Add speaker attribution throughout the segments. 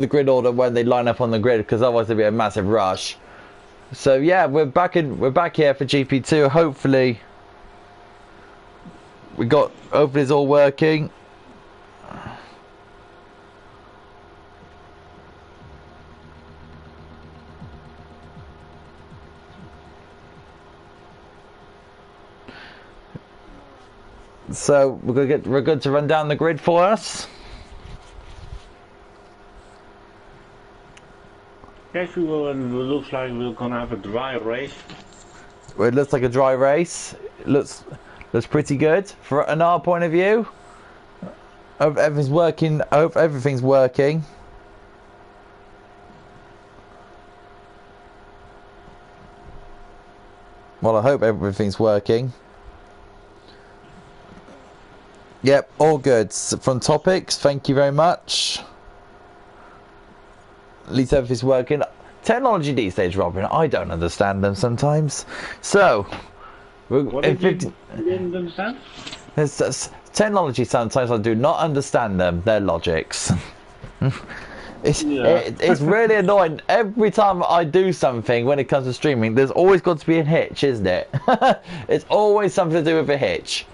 Speaker 1: the grid order when they line up on the grid, because otherwise there'd be a massive rush. So yeah, we're back here for GP2. Hopefully it's all working. So we're good to run down the grid for us.
Speaker 2: Yes, we will, and it looks like we're gonna have a dry race.
Speaker 1: Well, it looks like a dry race. It looks pretty good from our point of view. I hope everything's working. I hope everything's working. Well, I hope everything's working. Yep, all good. From topics, thank you very much. At least everything's working. Technology these days, Robin, I don't understand them sometimes. So,
Speaker 2: what did you didn't understand?
Speaker 1: Technology, sometimes I do not understand them, their logics. It's really annoying. Every time I do something when it comes to streaming, there's always got to be a hitch, isn't it? It's always something to do with a hitch.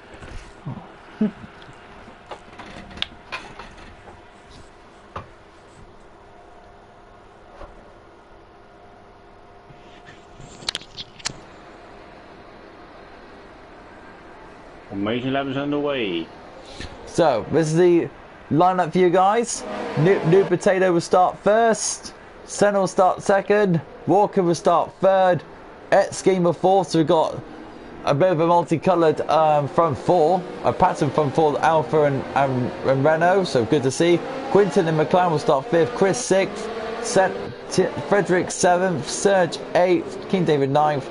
Speaker 2: Formation lap is underway.
Speaker 1: So, this is the lineup for you guys. New Potato will start first. Senna will start second. Walker will start third. Schema fourth. So we've got a bit of a multicoloured front four. A pattern front four, Alpha and Renault. So good to see. Quinton and McLaren will start fifth. Chris sixth. Frederick seventh. Serge eighth. King David ninth.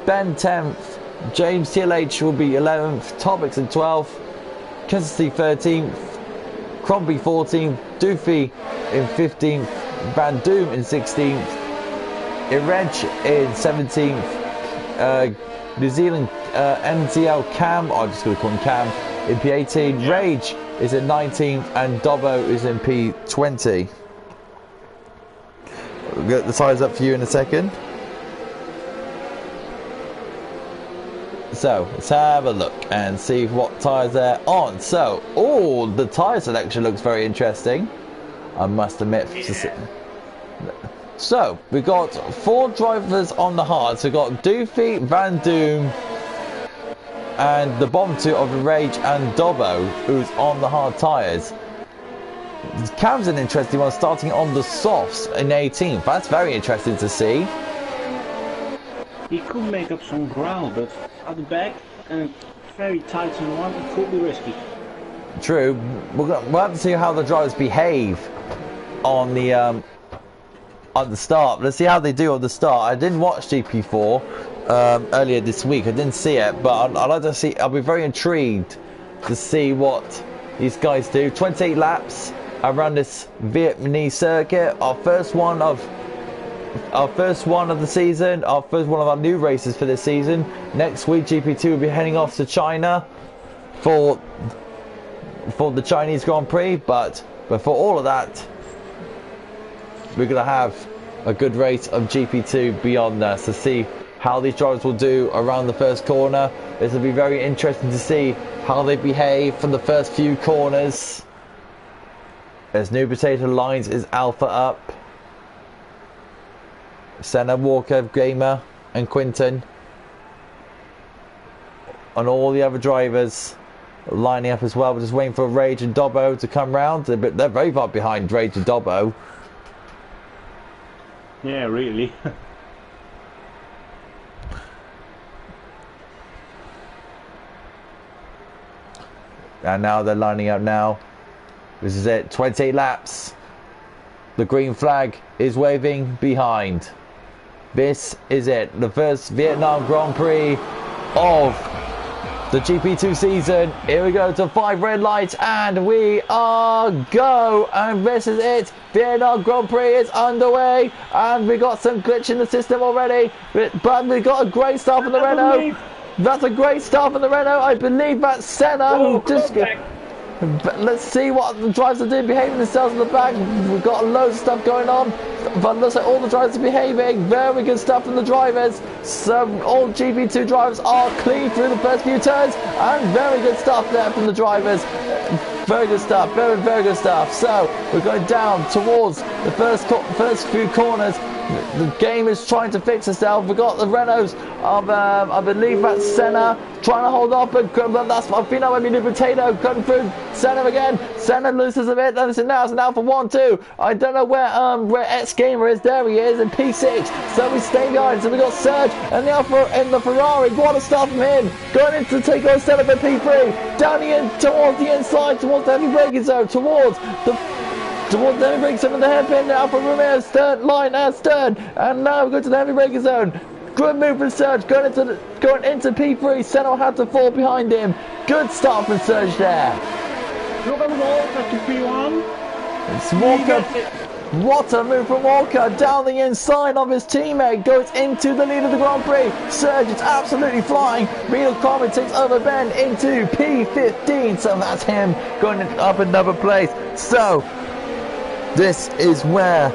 Speaker 1: Ben 10th. James TLH will be 11th. Topics in 12th. Kensity 13th. Crombie 14th. Doofy in 15th. Van Doom in 16th. Ireg in 17th. New Zealand NTL Cam, I'm just going to call him Cam, in P18. Rage is in 19th. And Dobbo is in P20. We'll get the tyres up for you in a second. So let's have a look and see what tyres they're on. So, the tyre selection looks very interesting, I must admit. Yeah. So we've got 4 drivers on the hard. So we've got Doofy, Van Doom, and the bottom 2 of the Rage and Dobbo, who's on the hard tyres. Cam's an interesting one, starting on the softs in 18th. That's very interesting to see.
Speaker 2: He could make up some ground, but at the back and very tight in one, it could be risky.
Speaker 1: True. We'll have to see how the drivers behave on the start. Let's see how they do on the start. I didn't watch GP4 earlier this week. I didn't see it, but I'd like to see. I'll be very intrigued to see what these guys do. 28 laps around this Vietnamese circuit. Our first one of the season, our first one of our new races for this season. Next week, GP2 will be heading off to China for the Chinese Grand Prix. But before all of that, we're going to have a good race of GP2 beyond us to see how these drivers will do around the first corner. This will be very interesting to see how they behave from the first few corners. As New Potato lines is Alpha up. Senna, Walker, Gamer and Quinton, and all the other drivers lining up as well. We're just waiting for Rage and Dobbo to come round. They're very far behind Rage and Dobbo.
Speaker 2: Yeah, really.
Speaker 1: And now they're lining up now. This is it, 28 laps. The green flag is waving behind. This is it, the first Vietnam Grand Prix of the GP2 season. Here we go to 5 red lights and we are go. And this is it, Vietnam Grand Prix is underway. And we got some glitch in the system already. But we got a great start from the Renault. That's a great start from the Renault. I believe that's Senna who just... But let's see what the drivers are doing, behaving themselves in the back. We've got loads of stuff going on, but looks like all the drivers are behaving. Very good stuff from the drivers. So all GP2 drivers are clean through the first few turns, and very good stuff there from the drivers. Very good stuff, very good stuff. So we're going down towards the first few corners. The game is trying to fix itself. We've got the Renaults of, I believe that's Senna, trying to hold off, but that's, I think that might be New Potato cutting through Senna again. Senna loses a bit, and now it's an Alpha 1-2. I don't know where X Gamer is. There he is in P6. So we stay behind. So we got Serge and the Alpha in the Ferrari. What a start from him. Going in to take on Senna for P3. Down the end towards the inside, towards the heavy braking zone, towards the heavy braking zone with the hairpin. Alfa Romeo's third line as third, and now we go to the heavy braking zone. Good move from Serge, going into P3. Senna had to fall behind him. Good start from Serge there.
Speaker 2: Look at Walker to P1.
Speaker 1: It's Walker. What a move from Walker down the inside of his teammate, goes into the lead of the Grand Prix. Serge is absolutely flying. Reno Carmen takes over Ben into P15, so that's him going up another place. So this is where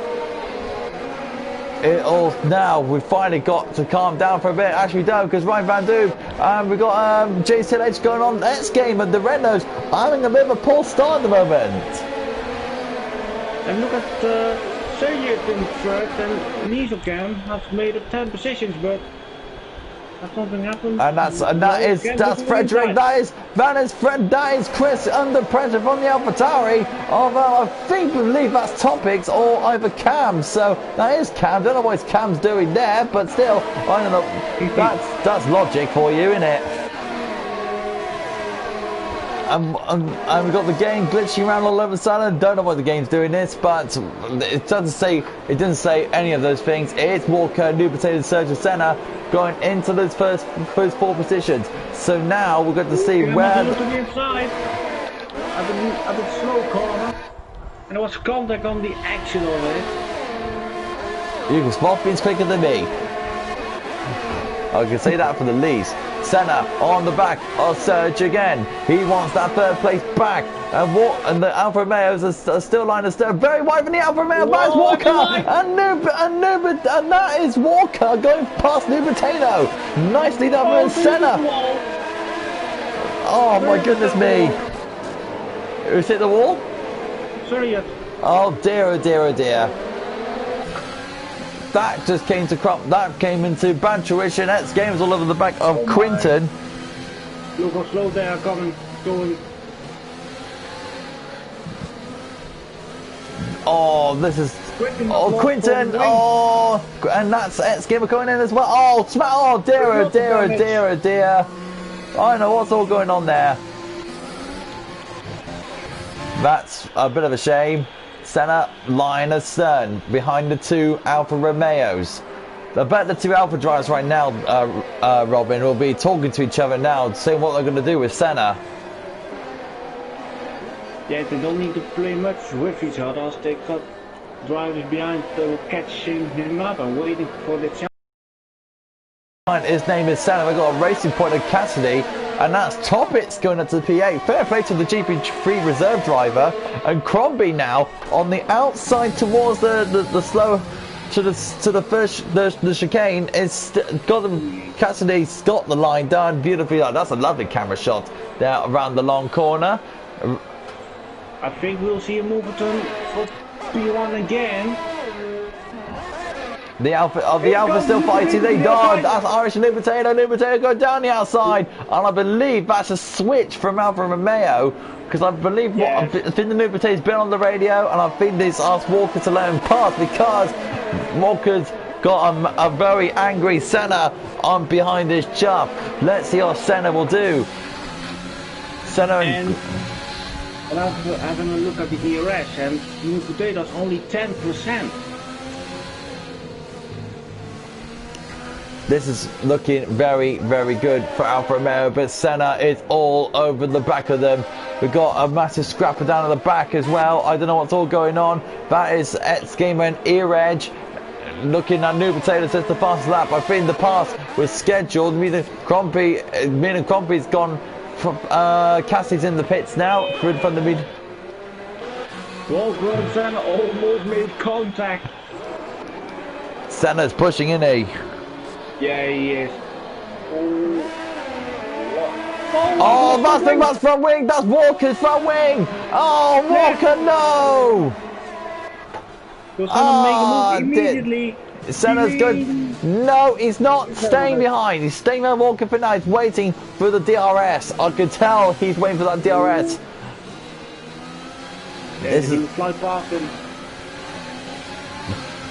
Speaker 1: it all, now we finally got to calm down for a bit. Actually, we don't, because Ryan Van Doob, we got JCLH going on X game, and the Renaults having a bit of a poor start at the moment.
Speaker 2: And look at Sergio in third, and Nieselkamp has made up 10 positions, but something happened.
Speaker 1: And that's Frederick. That is Chris under pressure from the AlphaTauri. Although I believe that's Topics or either Cam. So that is Cam. Don't know what Cam's doing there, but still, I don't know. That's logic for you, isn't it? And we've got the game glitching around all over the side. Don't know what the game's doing this, but it doesn't say any of those things. It's Walker, New Potato, Serge and Senna going into those first four positions. So now we're going to see where.
Speaker 2: To the inside, at the slow corner, and there was contact on the action of it.
Speaker 1: You can spot things quicker than me. I can say that for the least. Senna on the back of Serge again. He wants that third place back. And the Alfa Romeos are still lying third. Very wide from the Alfa Romeo. That's Walker. And that is Walker going past New Potato. Nicely done by Senna. Oh my goodness me. Who's hit the wall?
Speaker 2: Sorry.
Speaker 1: Oh dear, oh dear, oh dear. That just came to crop. That came into bad tuition. X Games all over the back of Quinton.
Speaker 2: Look how slow they are going.
Speaker 1: Oh, this is. Quinton. Oh, and that's X Gamer going in as well. Oh, dear, oh dear, oh dear, oh dear. I don't know what's all going on there. That's a bit of a shame. Senna lying astern behind the two Alfa Romeos. I bet the two Alfa drivers right now, Robin, will be talking to each other now, saying what they're going to do with Senna.
Speaker 2: Yeah, they don't need to play much with each other as they got drivers behind catching him up and waiting for the chance.
Speaker 1: His name is Senna. We've got a racing point of Cassidy, and that's Toppitz going up to the P8. Fair play to the GP3 reserve driver, and Crombie now on the outside towards the slow to the first the chicane. Is got them. Cassidy's got the line done beautifully. That's a lovely camera shot there around the long corner.
Speaker 2: I think we'll see a Mulverton for P1 again.
Speaker 1: The Alpha still fighting. They dodge. That's Irish and New Potato go down the outside, and I believe that's a switch from Alfa Romeo, because I believe I think the New Potato's been on the radio, and I think they've asked Walker to let him pass because Walker's got a very angry Senna on behind his chuff. Let's see what Senna will do. Senna and
Speaker 2: having a look at the ERS, and New Potato's only 10%.
Speaker 1: This is looking very, very good for Alfa Romeo, but Senna is all over the back of them. We've got a massive scrapper down at the back as well. I don't know what's all going on. That is X Gamer and Ear Edge. Looking at New Potato says the fastest lap. I think the pass was scheduled. Crombie's gone Cassie's in the pits now, in front of me.
Speaker 2: Walker and Senna almost made contact.
Speaker 1: Senna's pushing in,
Speaker 2: Yeah, he is.
Speaker 1: Oh, that's front wing. That's Walker's front wing. Oh, Walker, no.
Speaker 2: So Senna make a move immediately.
Speaker 1: Senna's good. No, he's not staying behind. He's staying on Walker for now. He's waiting for the DRS. I could tell he's waiting for that DRS.
Speaker 2: Yeah,
Speaker 1: This
Speaker 2: he
Speaker 1: is
Speaker 2: will fly past him.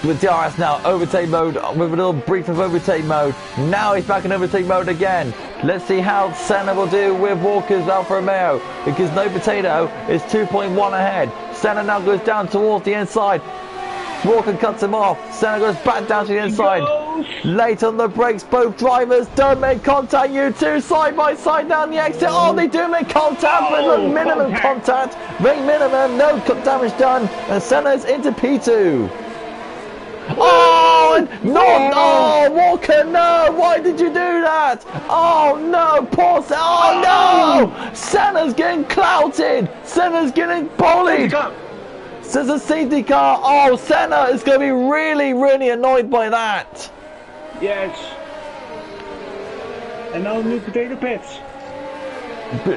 Speaker 1: with DRS now, overtake mode, with a little brief of overtake mode. Now he's back in overtake mode again. Let's see how Senna will do with Walker's Alfa Romeo, because No Potato is 2.1 ahead. Senna now goes down towards the inside. Walker cuts him off. Senna goes back down to the inside. Late on the brakes, both drivers don't make contact. You two side by side down the exit. Oh, they do make contact, but minimum contact. Very minimum, no damage done. And Senna's into P2. Oh, no, oh, Walker, no, why did you do that? Oh, no, poor Senna, oh, no, Senna's getting clouted, Senna's getting bullied. There's a safety car. Oh, Senna is going to be really, really annoyed by that.
Speaker 2: Yes. And now New Potato pits.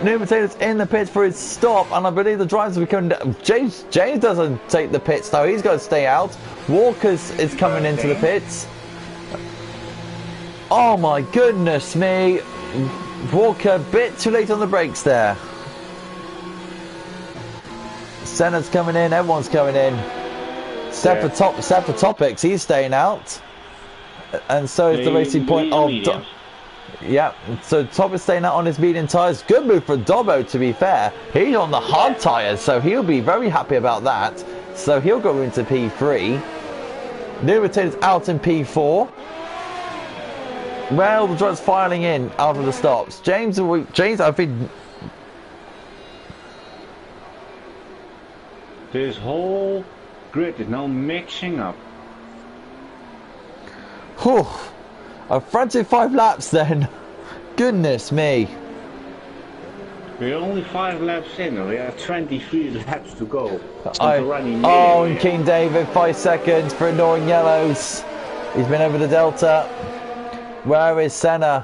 Speaker 1: New Potato's in the pits for his stop, and I believe the drivers will be coming down. James doesn't take the pits, though. He's going to stay out. Walker's is coming into the pits. Oh, my goodness me. Walker, a bit too late on the brakes there. Senna's coming in, everyone's coming in. Except for Topics, he's staying out. And so is the Racing Point of... Yeah, so Topics staying out on his medium tyres. Good move for Dobbo, to be fair. He's on the hard tyres, so he'll be very happy about that. So he'll go into P3. New Potato's out in P4. Well, the drivers filing in after the stops. James, I think...
Speaker 2: This whole grid is now mixing up.
Speaker 1: Whew. A frantic 5 laps then. Goodness me.
Speaker 2: We're only 5 laps in. We have 23 laps to go.
Speaker 1: And King David, 5 seconds for ignoring yellows. He's been over the Delta. Where is Senna?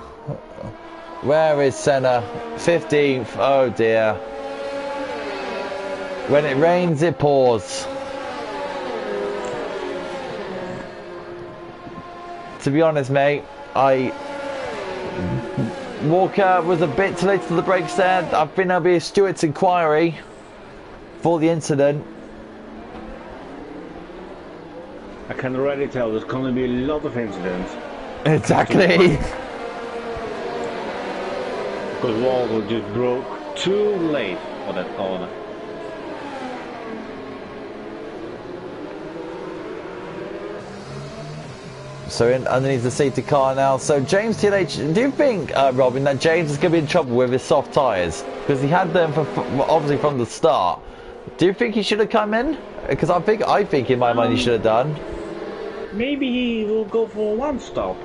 Speaker 1: Where is Senna? 15th. Oh dear. When it rains, it pours. To be honest, mate, Walker was a bit too late to the brakes there. I think there'll be a Stewart's inquiry for the incident.
Speaker 2: I can already tell there's going to be a lot of incidents.
Speaker 1: Exactly.
Speaker 2: Because Walker just broke too late for that corner.
Speaker 1: So underneath the safety car now. So James TLH, do you think, Robin, that James is going to be in trouble with his soft tyres? Because he had them obviously from the start. Do you think he should have come in? Because I think in my mind he should have done.
Speaker 2: Maybe he will go for one stop.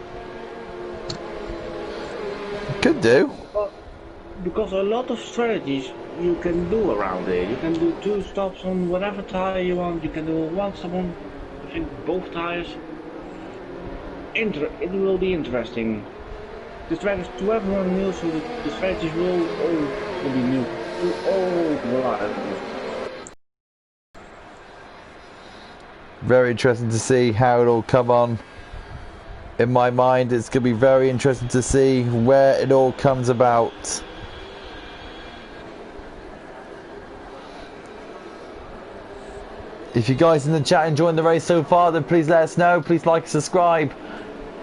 Speaker 1: Could do.
Speaker 2: Because a lot of strategies you can do around it. You can do 2 stops on whatever tyre you want. You can do 1 stop on, I think, both tyres. It will be interesting. The strategies to everyone new, so the strategies will all be new.
Speaker 1: Very interesting to see how it all come on. In my mind, it's going to be very interesting to see where it all comes about. If you guys in the chat enjoying the race so far, then please let us know. Please like and subscribe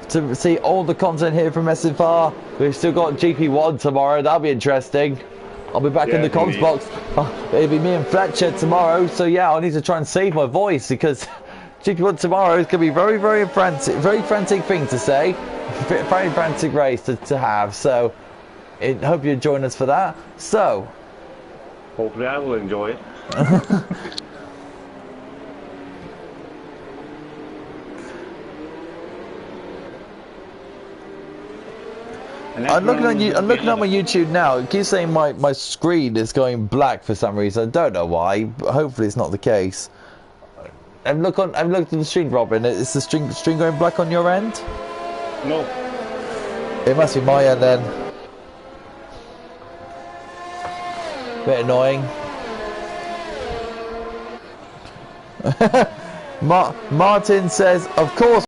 Speaker 1: to see all the content here from SFR. We've still got GP1 tomorrow. That'll be interesting. I'll be back in the comms box. It'll be me and Fletcher tomorrow. So yeah, I need to try and save my voice because GP1 tomorrow is going to be very, very frantic thing to say. Very frantic race to have. So hope you join us for that. So
Speaker 2: hopefully I will enjoy it.
Speaker 1: I'm looking on you. I'm looking at my YouTube now. It keeps saying my screen is going black for some reason. I don't know why. But hopefully it's not the case. I've looked at the stream, Robin. Is the string going black on your end?
Speaker 2: No.
Speaker 1: It must be my end then. Bit annoying. Martin says, of course.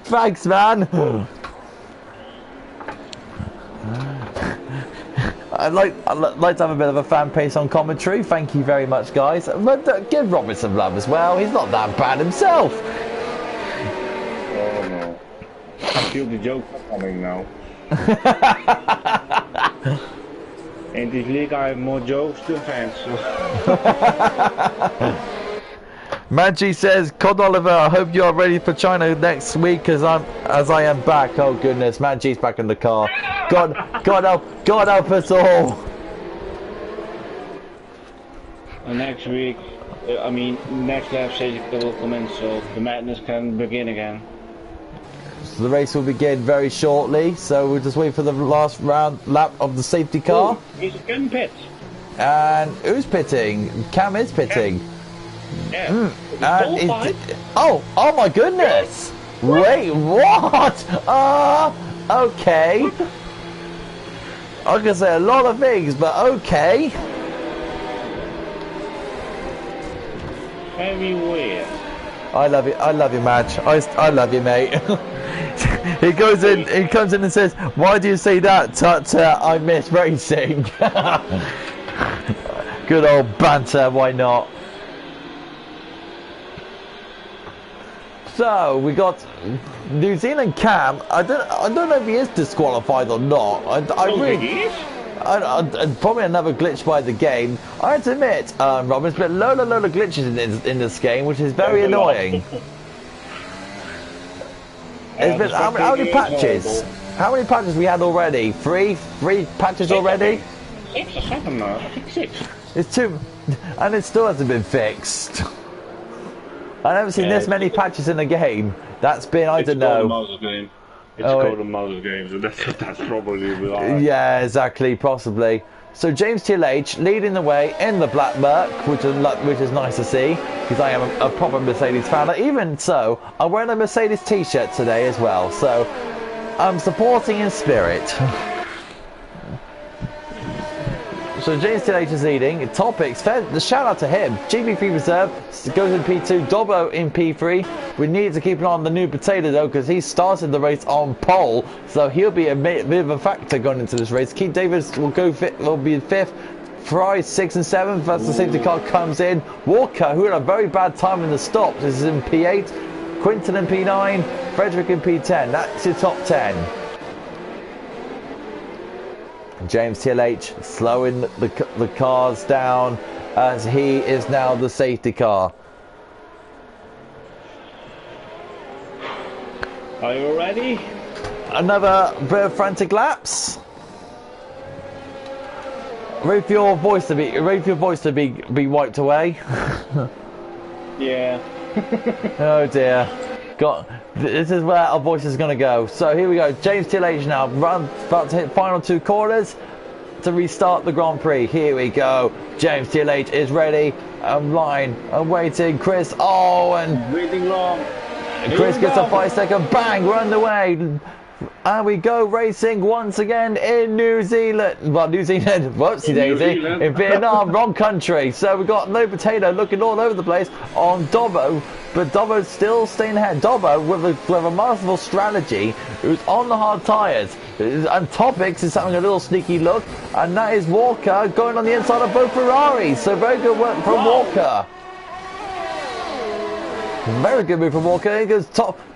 Speaker 1: Thanks, man. I'd like to have a bit of a fan base on commentary. Thank you very much, guys. But give Robin some love as well. He's not that bad himself.
Speaker 2: Oh no. I feel the joke coming now. In this league I have more jokes than fans. So.
Speaker 1: Maggie says, Cod Oliver, I hope you are ready for China next week as I am back. Oh goodness, Maggie's back in the car. God help us all.
Speaker 2: Next week, next lap stage will come in, so the madness can begin again.
Speaker 1: So the race will begin very shortly, so we'll just wait for the last lap of the safety car.
Speaker 2: He's in pit.
Speaker 1: And who's pitting? Cam is pitting.
Speaker 2: Yeah.
Speaker 1: Oh my goodness! Wait, what? Okay. I was gonna say a lot of things, but okay.
Speaker 2: Very weird.
Speaker 1: I love you, Madge. I love you, mate. He comes in and says, why do you say that, Tut? I miss racing. Good old banter, why not? So we got New Zealand Cam. I don't know if he is disqualified or not. Probably another glitch by the game. I have to admit, Robin, there's been load of glitches in this game, which is very annoying. It's been how many patches? How many patches we had already? Three patches already?
Speaker 2: 6 or 7 now. I think 6.
Speaker 1: It's 2, and it still hasn't been fixed. I've never seen this many patches in a game. That's been, I don't know.
Speaker 2: It's a golden mouse game, so that's probably why.
Speaker 1: Yeah, exactly, possibly. So James TLH leading the way in the black Merc, which is nice to see, because I am a proper Mercedes fan. Even so, I'm wearing a Mercedes t-shirt today as well, so I'm supporting in spirit. So James TLH is leading. Topics, the shout out to him. GP3 reserve goes in P2. Dobbo in P3. We need to keep an eye on the new potato though, because he started the race on pole, so he'll be a bit of a factor going into this race. Keith Davis will be in 5th. Fry 6th and 7th. As the safety car comes in. Walker, who had a very bad time in the stops, is in P8. Quinton in P9. Frederick in P10. That's your top 10. James TLH slowing the cars down as he is now the safety car.
Speaker 2: Are you ready?
Speaker 1: Another bit of frantic laps. Ready for your voice to be be wiped away.
Speaker 2: Yeah.
Speaker 1: Oh dear. This is where our voice is going to go. So here we go. James TLH now about to hit final 2 corners to restart the Grand Prix. Here we go. James TLH is ready. I'm line. I'm waiting. Chris. Oh, and
Speaker 2: waiting long.
Speaker 1: Chris gets a 5-second. Bang. We're underway. And we go racing once again in New Zealand. Well, New Zealand, whoopsie daisy, in Vietnam, wrong country. So we got No Potato looking all over the place on Dobbo, but Dobbo's still staying ahead. Dobbo with a masterful strategy, who's on the hard tyres. And Topics is having a little sneaky look, and that is Walker going on the inside of both Ferraris. So very good work from Walker. Very good move from Walker. Here goes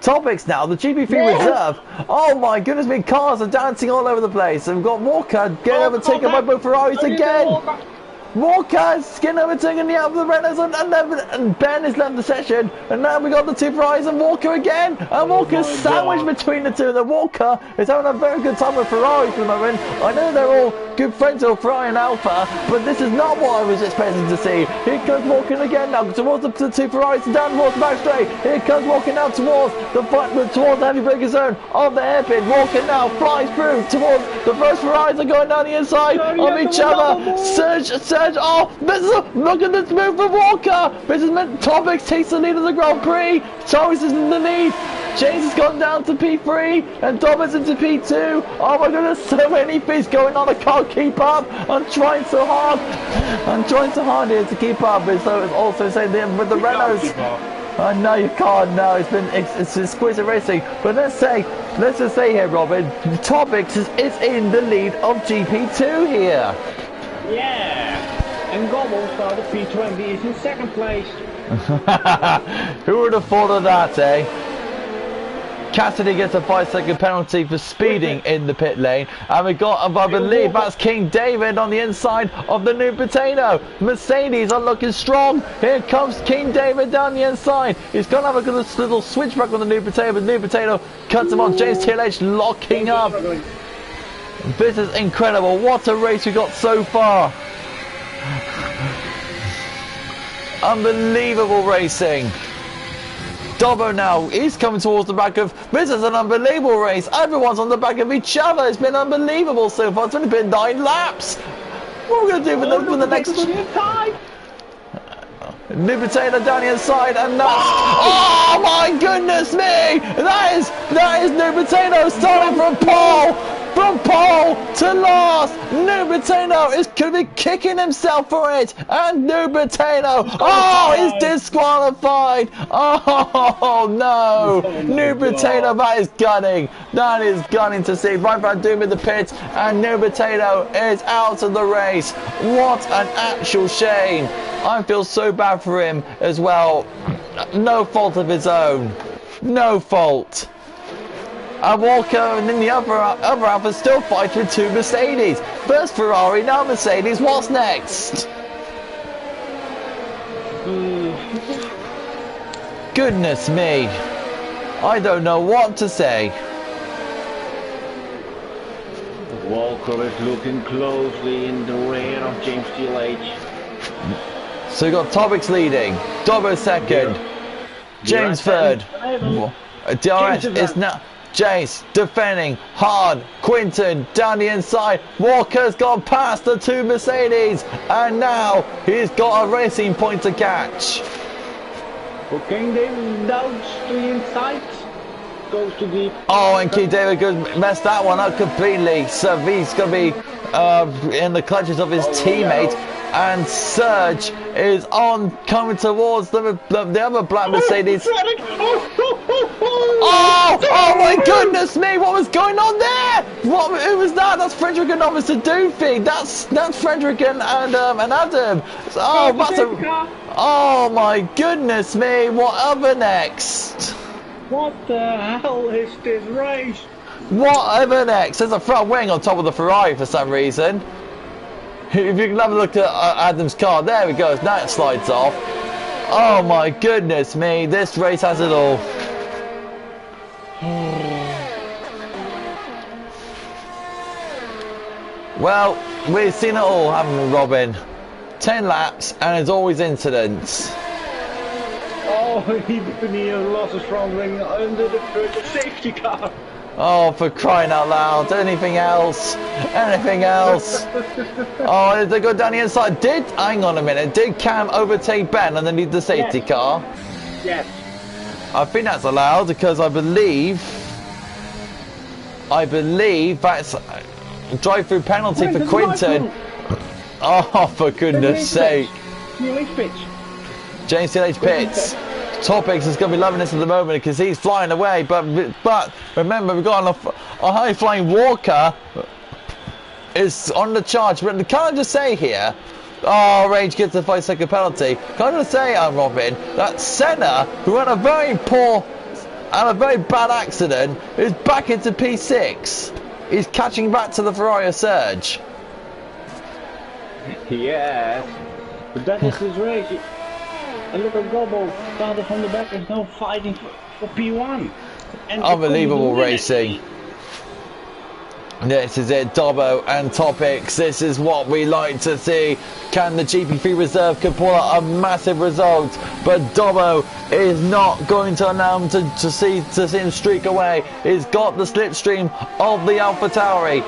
Speaker 1: Topics now, the GP3 reserve. Oh my goodness me, cars are dancing all over the place. And we've got Walker getting overtaken by both Ferraris again. Walker's skin overtaking the out of the Renaults, and Ben has left the session, and now we got the two Ferraris and Walker again, and Walker's sandwiched between the two. The Walker is having a very good time with Ferrari for the moment. I know they're all good friends of Ferrari and Alpha, but this is not what I was expecting to see. Here comes Walker again now towards the two Ferraris, down towards the back straight. Here comes Walker now towards the heavy braking zone of the hairpin. Walker now flies through towards the first Ferraris are going down the inside of each other. Surge, oh, look at this move for Walker. This is meant Topics takes the lead of the Grand Prix. Torres is in the lead. James has gone down to P3 and Thomas into P2. Oh my goodness, so many things going on. I can't keep up. I'm trying so hard. Here to keep up. So it's also saying with the Renaults. I know you can't. No, it's exquisite racing. But let's just say here, Robin, Topics is in the lead of GP2 here.
Speaker 2: Yeah, and Gobble started P20 is in second place.
Speaker 1: Who would have thought of that, eh? Cassidy gets a 5-second penalty for speeding in the pit lane, and we got, I believe that's King David on the inside of the new potato. Mercedes are looking strong. Here comes King David down the inside. He's going to have a good little switchback on the new potato, but the new potato cuts him on. James TLH locking up. This is incredible. What a race we got so far. Unbelievable racing. Dobbo now, he's coming towards the back of, this is an unbelievable race. Everyone's on the back of each other. It's been unbelievable so far. It's only been 9 laps. What are we going to do for the next time? New potato down the inside, and that's, oh my goodness me! That is new potato starting from pole to last. New potato is going to be kicking himself for it, and new potato, oh, he's disqualified. Oh no, new potato, that is gunning to see. Right Van Doom in the pits, and new potato is out of the race. What an actual shame. I feel so bad for him as well. No fault of his own. No fault. And Walker and then the other Alpha still fights with 2 Mercedes. First Ferrari, now Mercedes. What's next? Goodness me. I don't know what to say.
Speaker 2: Walker is looking closely in the rear of James TLH.
Speaker 1: So you got Topics leading, Dobbo second, James third, DRS is now, Jace defending hard, Quinton down the inside, Walker's gone past the 2 Mercedes, and now he's got a racing point to catch.
Speaker 2: Okay, then down to the inside, goes to deep.
Speaker 1: Oh, and Keith David messed that one up completely, so he's going to be in the clutches of his teammate. And Serge is coming towards the other black Mercedes. Oh my goodness me! What was going on there? Who was that? That's Frederick and Officer Doofy. That's Frederick and Adam. Oh my goodness me! Whatever next?
Speaker 2: What the hell is this race?
Speaker 1: Whatever next? There's a front wing on top of the Ferrari for some reason. If you can have a look at Adam's car, there we go, now it slides off. Oh my goodness me, this race has it all. Well, we've seen it all, haven't we, Robin? 10 laps, and there's always incidents.
Speaker 2: Oh, he lost a strong ring under the safety car.
Speaker 1: Oh, for crying out loud. Anything else? Anything else? Oh, they go down the inside. Hang on a minute. Did Cam overtake Ben underneath the safety car?
Speaker 2: Yes.
Speaker 1: I think that's allowed because I believe that's a drive-through penalty for Quinton. Oh, for goodness sake. James TLH pits. Topics is going to be loving this at the moment because he's flying away, but remember we've got a high-flying Walker is on the charge. But can I just say here, Rage gets a 5-second penalty. Can I just say, Robin, that Senna, who had a very bad accident, is back into P6. He's catching back to the Ferrari Surge.
Speaker 2: Yes, but that is his race. And look at Gobbo started from the back and is now fighting for P1. And
Speaker 1: Unbelievable racing. This is it, Dobbo and Topics. This is what we like to see. Can the GP3 reserve could pull out a massive result, but Dobbo is not going to allow him to see him streak away. He's got the slipstream of the AlphaTauri,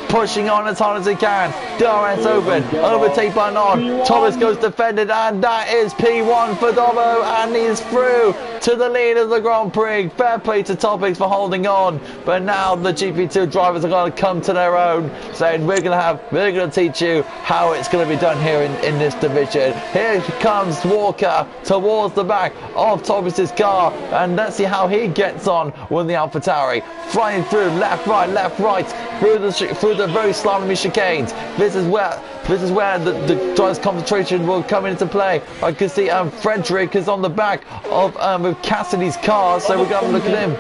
Speaker 1: pushing on as hard as he can. DRS open, overtake by on. Thomas goes defended, and that is P1 for Dobbo, and he's through to the lead of the Grand Prix. Fair play to Topics for holding on, but now the GP2 drivers are going to come to their own, saying we're going to teach you how it's going to be done here in this division. Here comes Walker towards the back of Topics' car, and let's see how he gets on with the AlphaTauri, flying through left, right, through the very slimy chicanes. This is where the driver's concentration will come into play. I can see Frederick is on the back of Cassidy's car, so we're going to have a look at him.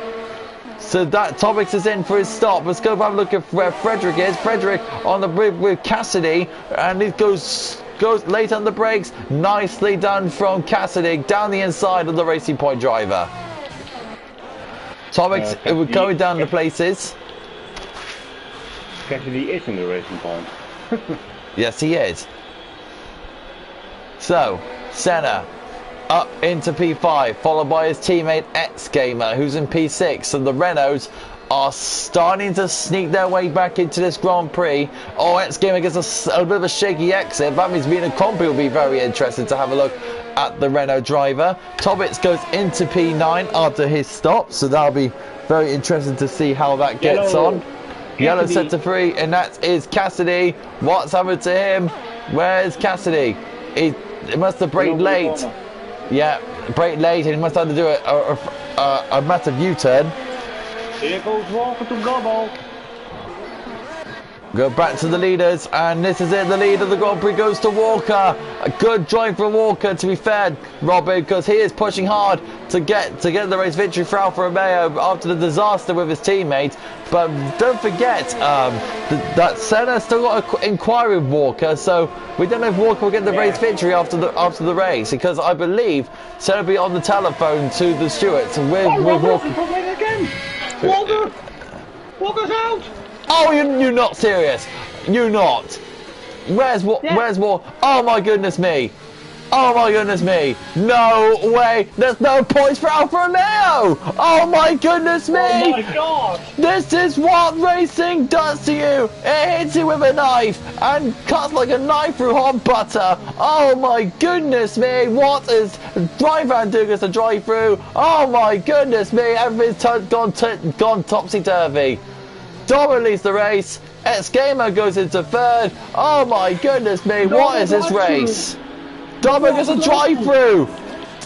Speaker 1: So that Topics is in for his stop. Let's go have a look at where Frederick is. Frederick on the bridge with Cassidy, and he goes late on the brakes. Nicely done from Cassidy down the inside of the Racing Point driver. Topics going down the places.
Speaker 2: Cassidy is in the Racing Point.
Speaker 1: Yes, he is. So, Senna up into P5, followed by his teammate X-Gamer, who's in P6. So the Renaults are starting to sneak their way back into this Grand Prix. Oh, X-Gamer gets a bit of a shaky exit. That means being a Grand Prix will be very interesting to have a look at the Renault driver. Tobbits goes into P9 after his stop, so that'll be very interesting to see how that gets on. Yellow set to 3, and that is Cassidy. What's happened to him? Where's Cassidy? He must have braked late. Yeah, braked late, and he must have to do a massive U-turn.
Speaker 2: Here goes Walker to Gobbo.
Speaker 1: Go back to the leaders, and this is it. The lead of the Grand Prix goes to Walker. A good drive from Walker, to be fair, Robin, because he is pushing hard to get the race victory for Alfa Romeo after the disaster with his teammates. But don't forget that Senna still got an inquiry with Walker, so we don't know if Walker will get the race victory after the race, because I believe Senna will be on the telephone to the stewards with Walker.
Speaker 2: Again. Walker's out.
Speaker 1: Oh, you're not serious. You're not. Where's Walker? Oh my goodness me. Oh my goodness me. No way. There's no points for Alfa Romeo. Oh my goodness me.
Speaker 2: Oh my god.
Speaker 1: This is what racing does to you. It hits you with a knife and cuts like a knife through hot butter. Oh my goodness me. What is driver doing as a drive through? Oh my goodness me. Everything's gone topsy-turvy. Dobbo leads the race. X-Gamer goes into 3rd. Oh my goodness me, what is this race? Dobbo gets a drive-through.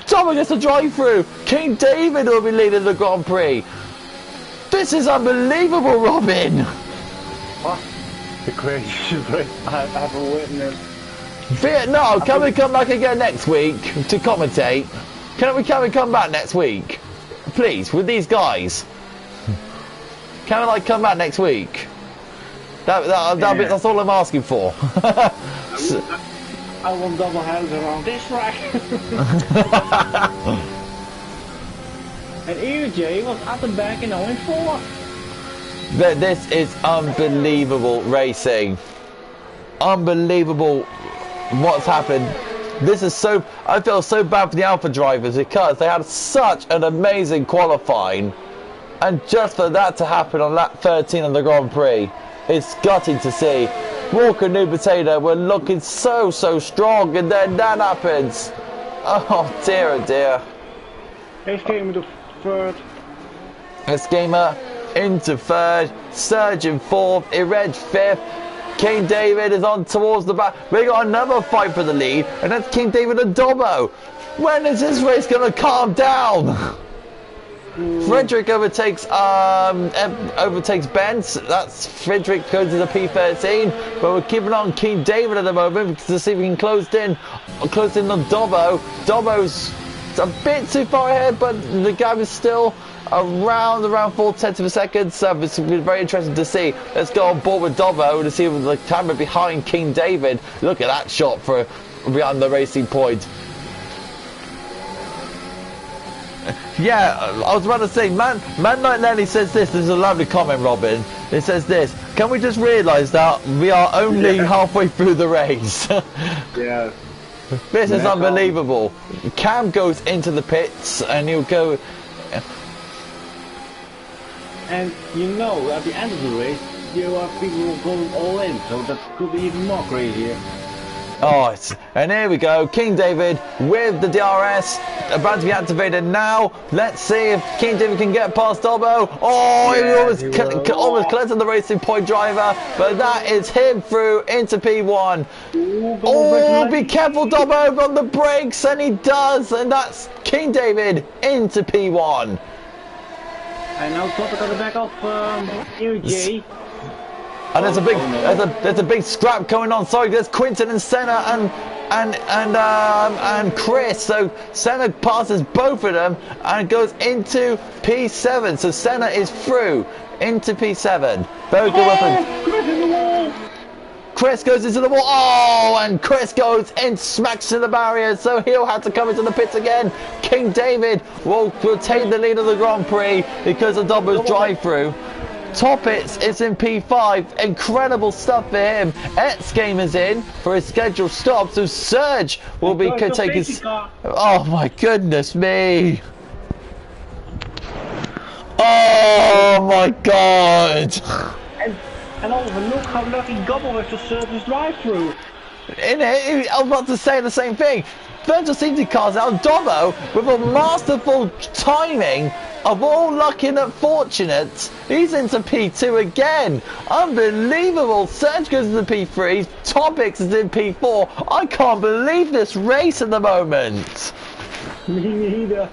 Speaker 1: Dobbo gets a drive-through. King David will be leading the Grand Prix. This is unbelievable, Robin.
Speaker 2: What? The craziest race I've ever witnessed.
Speaker 1: Vietnam, can we come back again next week to commentate? Can we come back next week? Please, with these guys. Can I come back next week? That's all I'm asking for.
Speaker 2: I want double headers around this track. And EJ was at the back and now in 4th.
Speaker 1: This is unbelievable racing. Unbelievable what's happened. This is so. I feel so bad for the Alpha drivers because they had such an amazing qualifying. And just for that to happen on lap 13 of the Grand Prix, it's gutting to see. Walker and New Potato were looking so strong, and then that happens. Oh dear.
Speaker 2: X-Gamer to 3rd.
Speaker 1: X-Gamer into 3rd. Surge in 4th. Irej 5th. King David is on towards the back. We got another fight for the lead, and that's King David and Dobbo. When is this race going to calm down? Frederick overtakes Ben. That's Frederick goes to the P13, but we're keeping on King David at the moment to see if we can close in on Dobbo. Dobbo's a bit too far ahead, but the gap is still around 4/10 of a second. So it's very interesting to see. Let's go on board with Dobbo to see the camera behind King David. Look at that shot for behind the racing point. Yeah, I was about to say, Man Knight Lenny says this is a lovely comment, Robin. It says this: can we just realise that we are only halfway through the race?
Speaker 2: Yeah.
Speaker 1: This is unbelievable. Cam goes into the pits and he'll go.
Speaker 2: And you know, at the end of the race, you have people going all in, so that could be even more crazier.
Speaker 1: Oh, and here we go, King David with the DRS about to be activated now. Let's see if King David can get past Dobbo. Oh,
Speaker 2: Yeah,
Speaker 1: he almost collected the Racing Point driver, but that is him through into P1. Oh, be careful, Dobbo, on the brakes, and he does, and that's King David into P1.
Speaker 2: And now Topic on the back of UG.
Speaker 1: And there's a big scrap going on. Sorry, there's Quinton and Senna and Chris. So Senna passes both of them and goes into P7. So Senna is through into P7. Both go up and Chris goes into the wall. Oh, and Chris goes in, smacks to the barrier. So he'll have to come into the pits again. King David will take the lead of the Grand Prix because of Dobbo's drive-through. Toppitz is in P5. Incredible stuff for him. X Gamer's in for his scheduled stop. So Serge will be taking. Oh my goodness me! Oh my god!
Speaker 2: And Oliver, look how lucky Gobble is to serve his drive-through.
Speaker 1: I was about to say the same thing. Virtual safety cars out Dobbo with a masterful timing of all lucky and unfortunate. He's into P2 again. Unbelievable. Serge goes into P3. Topics is in P4. I can't believe this race at the moment.
Speaker 2: Me neither.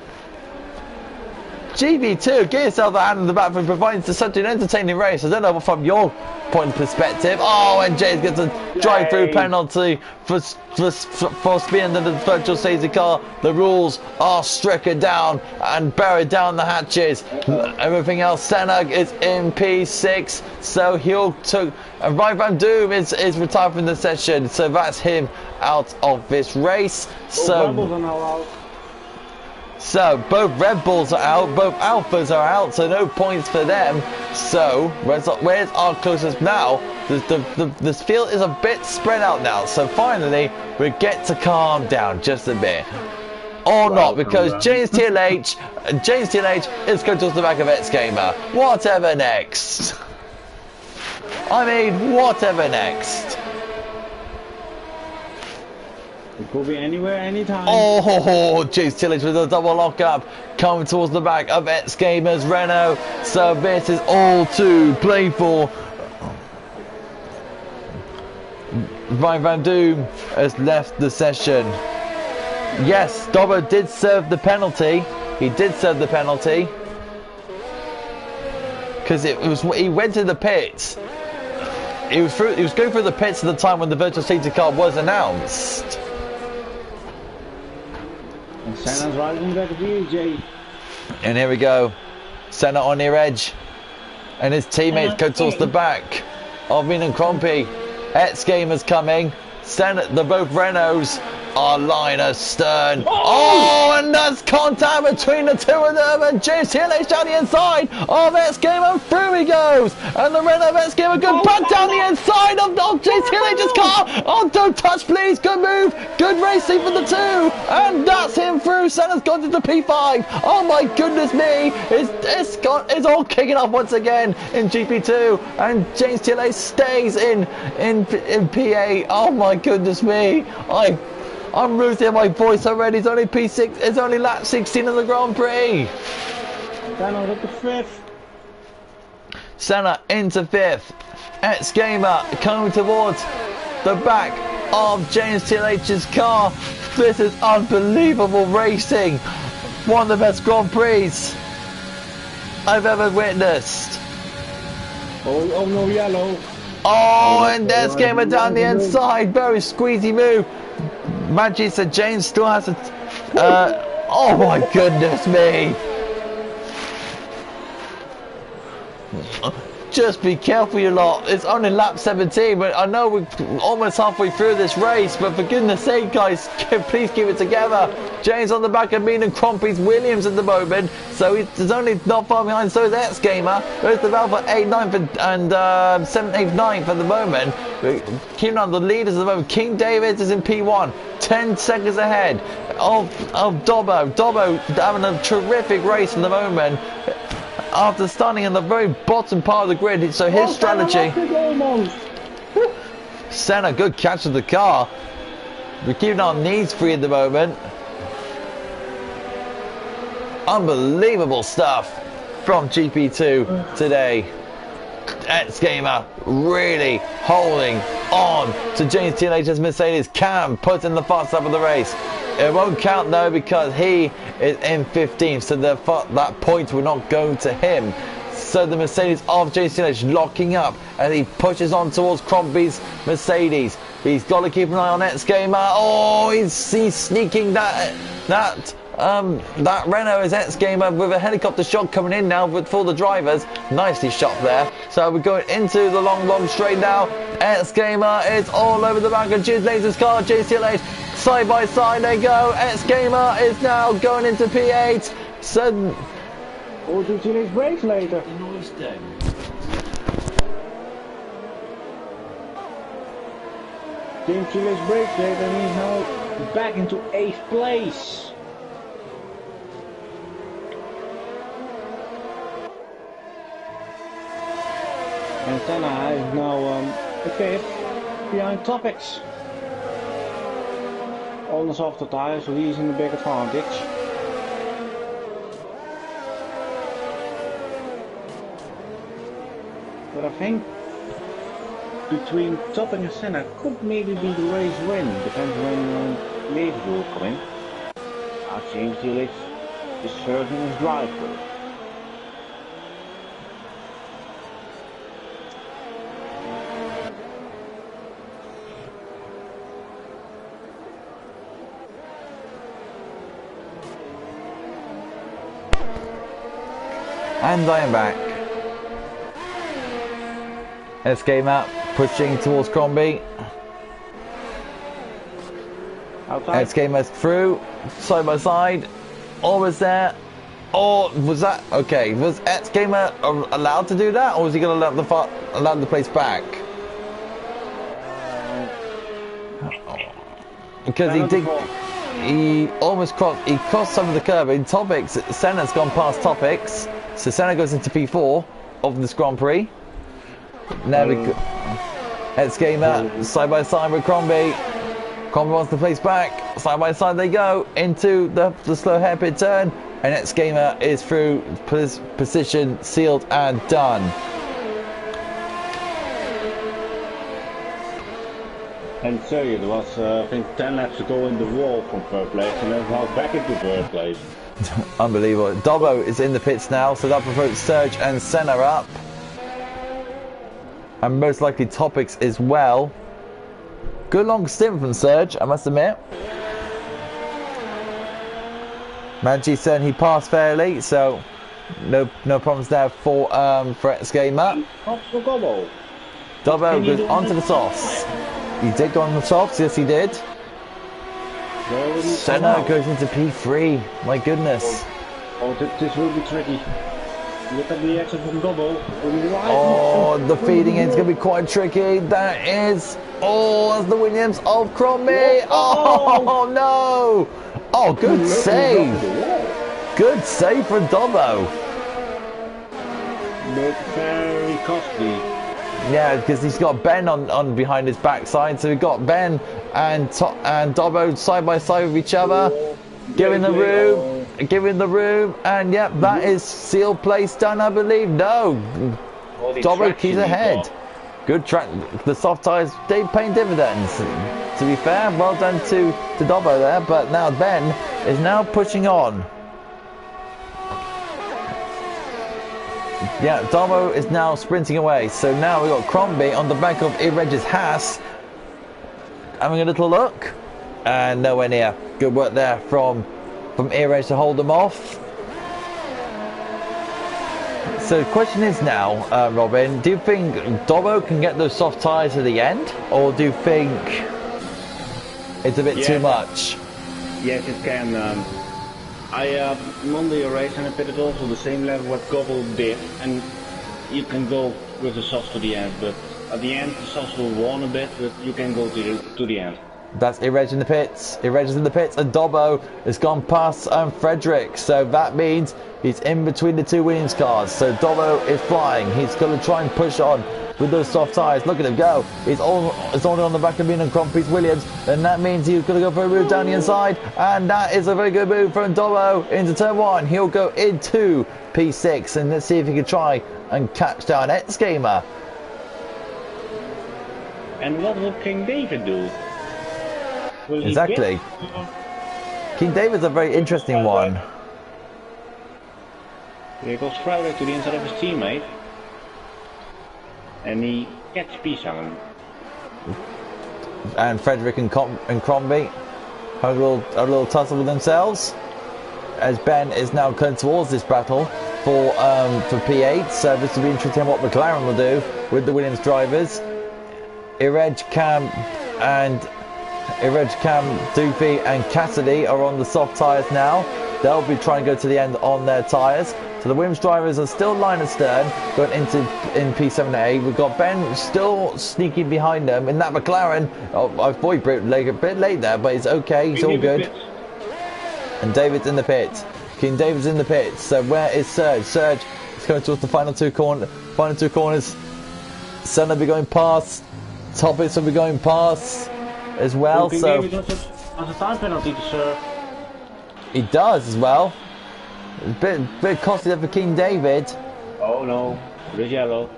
Speaker 1: GP2, give yourself a hand on the back for providing such an entertaining race. I don't know from your point of perspective. Oh, and James gets a drive-through penalty for speeding the virtual safety car. The rules are stricken down and buried down the hatches. Everything else, Senna is in P6, so he'll took. And Ryan Van Doom is retired from the session, so that's him out of this race. So both Red Bulls are out, both Alphas are out, so no points for them. So where's our closest now? The field is a bit spread out now. So finally we get to calm down just a bit, or not, because James TLH is going to the back of X Gamer. Whatever next? I mean, whatever next?
Speaker 2: It could be anywhere, anytime.
Speaker 1: Oh, James Tillage with a double lockup coming towards the back of X Gamer's Renault. So this is all to play for. Ryan Van Doom has left the session. Yes, Dobbo did serve the penalty. He did serve the penalty because he went to the pits. He was going through the pits at the time when the virtual safety car was announced.
Speaker 2: And Senna's right in the back of UJ.
Speaker 1: And here we go. Senna on near edge. And his teammates go towards the back. Arvin and Crompy. X Gamer's coming. Senna, the both Renaults are line astern. Oh, and that's contact between the two of them, and James TLH down the inside of X Gamer, and through he goes. And the Renault of X Gamer go back down the inside of James TLH's car. Oh, don't touch, please. Good move. Good racing for the two. And that's him through. Senna's gone into P5. Oh my goodness me. It's all kicking off once again in GP2. And James TLH stays in P8. Oh my goodness me. I'm losing my voice already. It's only P6. It's only lap 16 of the Grand Prix.
Speaker 2: Senna at the 5th.
Speaker 1: Senna into 5th. X Gamer coming towards the back of James TLH's car. This is unbelievable racing. One of the best Grand Prix I've ever witnessed.
Speaker 2: Oh no, yellow.
Speaker 1: Oh, and X Gamer down the inside. Very squeezy move. Maggie said James still has a... Oh my goodness me! Just be careful, you lot. It's only lap 17, but I know we're almost halfway through this race, but for goodness sake, guys, please keep it together. James on the back of Mean and Crompy's Williams at the moment, so he's only not far behind, so is X Gamer. There's the battle for 8th, 9th, and 7th, 8th, 9th at the moment. Keeping on the leaders at the moment. King David is in P1, 10 seconds ahead of Dobbo. Dobbo having a terrific race at the moment. After starting in the very bottom part of the grid, so his strategy. Senna, good catch of the car. We're keeping our knees free at the moment. Unbelievable stuff from GP2 today. X Gamer really holding on to James TLH's Mercedes. Cam puts in the fast lap of the race. It won't count though because he is in 15th, so that point will not go to him. So the Mercedes of James TLH locking up and he pushes on towards Crompy's Mercedes. He's got to keep an eye on X Gamer. Oh, he's sneaking that Renault is X Gamer with a helicopter shot coming in now for the drivers. Nicely shot there. So we're going into the long straight now. X Gamer is all over the back of Jude Laser's car. JCLH side by side they go. X Gamer is now going into P8. So
Speaker 2: or do TLH brakes later.
Speaker 3: Noise down.
Speaker 2: James TLH brakes later and he's now back into 8th place. And Senna is now the 5th behind Topics. On the softer tyre, so he's in the big advantage. But I think between Topic and Senna could maybe be the race win, depends when Leeds will come in. James TLH is serving his driver.
Speaker 1: And I am back. X Gamer pushing towards Crombie. X Gamer's through, side by side. Almost there. Oh, was that okay? Was X Gamer allowed to do that, or was he going to allow the place back? Because he did. He almost crossed. He crossed some of the curve. In Topics, Senna's gone past Topics. So Senna goes into P4 of this Grand Prix. Now we go. X Gamer side by side with Crombie. Crombie wants the place back. Side by side they go into the slow hairpin turn. And X Gamer is through position, sealed and done.
Speaker 2: And so there was, I think, 10 laps to go in the wall from 3rd place and then now back into 3rd place.
Speaker 1: Unbelievable. Dobbo is in the pits now, so that promotes Serge and Senna up. And most likely Topics as well. Good long stint from Serge, I must admit. Manji said he passed fairly, so no problems there for X Gamer.
Speaker 2: Dobbo
Speaker 1: goes onto the softs. He did go on the softs, yes he did. Senna goes into P3, my goodness.
Speaker 2: Oh, this will be tricky. Look at the exit from Dobbo.
Speaker 1: Oh, the feeding in's going to be quite tricky. That is, that's the Williams of Crombie. Oh, no. Oh, good save. Good save from Dobbo.
Speaker 2: But very costly.
Speaker 1: Yeah, because he's got Ben on behind his backside, so we've got Ben and Dobbo side by side with each other, giving the room, and yep, that is sealed place done, I believe. No, Dobbo keeps ahead. Good track. The soft tyres, they paying dividends. To be fair, well done to Dobbo there, but now Ben is now pushing on. Yeah, Dobbo is now sprinting away. So now we've got Crombie on the back of Irreg's Haas. Having a little look. And nowhere near. Good work there from from Erez to hold them off. So the question is now, Robin, do you think Dobbo can get those soft tyres to the end? Or do you think it's a bit too much?
Speaker 2: Yes, it can. Monday race and I pitted also the same level what Gobble did, and you can go with the softs to the end, but at the end the softs will warn a bit, but you can go to the end. That's
Speaker 1: Ireg in the pits. Ireg is in the pits, and Dobbo has gone past Frederick, so that means he's in between the two Williams cars. So Dobbo is flying. He's going to try and push on with those soft tyres. Look at him go. It's only on the back of me and Crumpy's Williams, and that means he's going to go for a move down the inside, and that is a very good move from Dobbo into turn 1. He'll go into P6, and let's see if he can try and catch down X-Gamer.
Speaker 2: And what will King David do?
Speaker 1: Exactly. King David's a very interesting one.
Speaker 2: Here goes Frederick to the inside of his teammate. And he gets P7.
Speaker 1: And Frederick and Crombie have a little tussle with themselves. As Ben is now going towards this battle for P8. So this will be interesting what McLaren will do with the Williams drivers. Ireg, Cam, Doofy and Cassidy are on the soft tyres now. They'll be trying to go to the end on their tyres. So the Williams drivers are still line astern going in P7A. We've got Ben still sneaking behind them in that McLaren. I thought he broke a bit late there, but it's okay. He's all good. And David's in the pit. King David's in the pit. So where is Serge? Serge is going towards the final two corners. Senna will be going past. Topics will be going past as well.
Speaker 2: King
Speaker 1: So
Speaker 2: David has a time penalty to serve.
Speaker 1: He does as well. It's a bit costly there for King David.
Speaker 2: Oh no, it is yellow.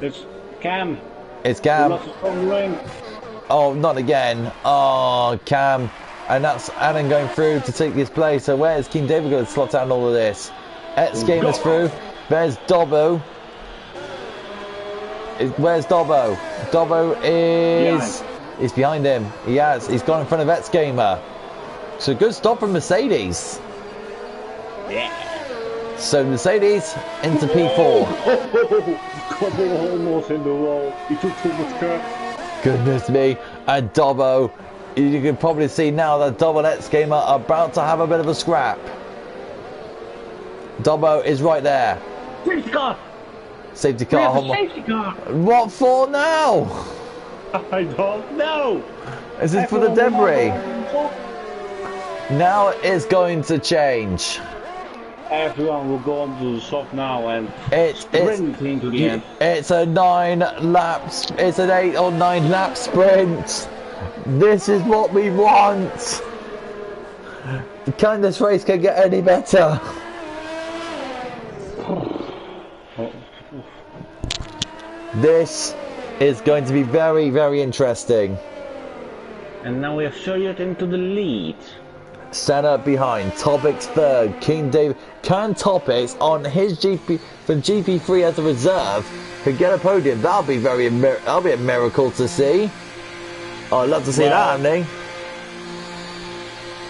Speaker 2: It's Cam.
Speaker 1: It's Cam. Oh, not again. Oh, Cam. And that's Adam going through to take this place. So where's King David going to slot out all of this? X-Gamer's through. There's Dobbo. Where's Dobbo? Dobbo is... He's behind him. He's gone in front of X-Gamer. So good stop from Mercedes.
Speaker 2: Yeah.
Speaker 1: So Mercedes into P4.
Speaker 2: Almost in the wall. He took too much curve.
Speaker 1: Goodness me. And Dobbo. You can probably see now that Dobbo and X-Gamer are about to have a bit of a scrap. Dobbo is right there.
Speaker 2: Safety car.
Speaker 1: Safety car.
Speaker 2: Safety car.
Speaker 1: What for now?
Speaker 2: I don't know.
Speaker 1: Is this for the debris? Now it's going to change.
Speaker 2: Everyone will go on to the soft now and
Speaker 1: sprint
Speaker 2: into the end.
Speaker 1: It's a 9 laps. It's an 8 or 9 lap sprint. This is what we want. Can this race can get any better? This is going to be very, very interesting.
Speaker 2: And now we have Shuryat into the lead.
Speaker 1: Senna behind, Topics third, King David. Can Topics on his GP from GP3 as a reserve could get a podium? That'll be that'll be a miracle to see. Oh, I'd love to see that, Andy.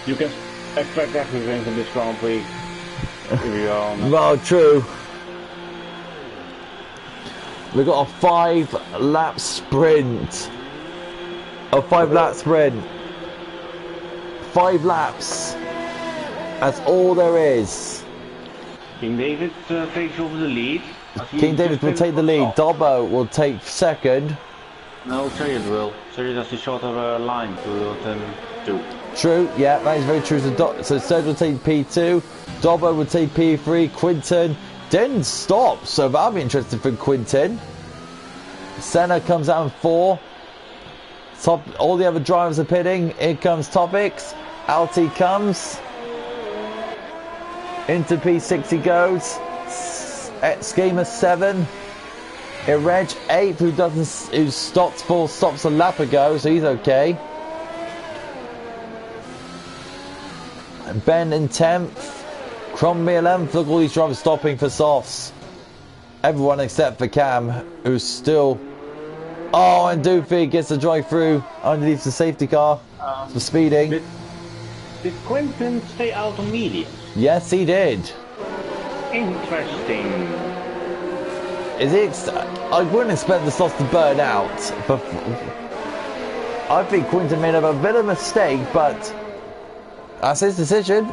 Speaker 2: You can expect everything from this Grand Prix.
Speaker 1: Well, true. We've got a 5-lap sprint. A 5-lap sprint. 5 laps. That's all there is.
Speaker 2: King David takes over the lead.
Speaker 1: King David will take the lead. Dobbo will take second.
Speaker 2: No, Shuryat will. Shuryat has a shorter line to turn 2.
Speaker 1: True, yeah, that is very true. So Serge will take P2. Dobbo will take P3. Quinton didn't stop, so that'll be interesting for Quinton. Senna comes out in 4. All the other drivers are pitting. Here comes Topics. Alti comes. Into P6 he goes. Schemer 7. Ireg 8, who stops a lap ago, so he's okay. Ben in 10th. Crombie 11th. Look, all these drivers stopping for softs. Everyone except for Cam, who's still... Oh, and Doofy gets to drive through underneath the safety car for speeding.
Speaker 2: This Did Quentin stay out on media?
Speaker 1: Yes, he did.
Speaker 2: Interesting.
Speaker 1: Is it? I wouldn't expect the slots to burn out, but I think Quentin made a bit of a mistake, but that's his decision.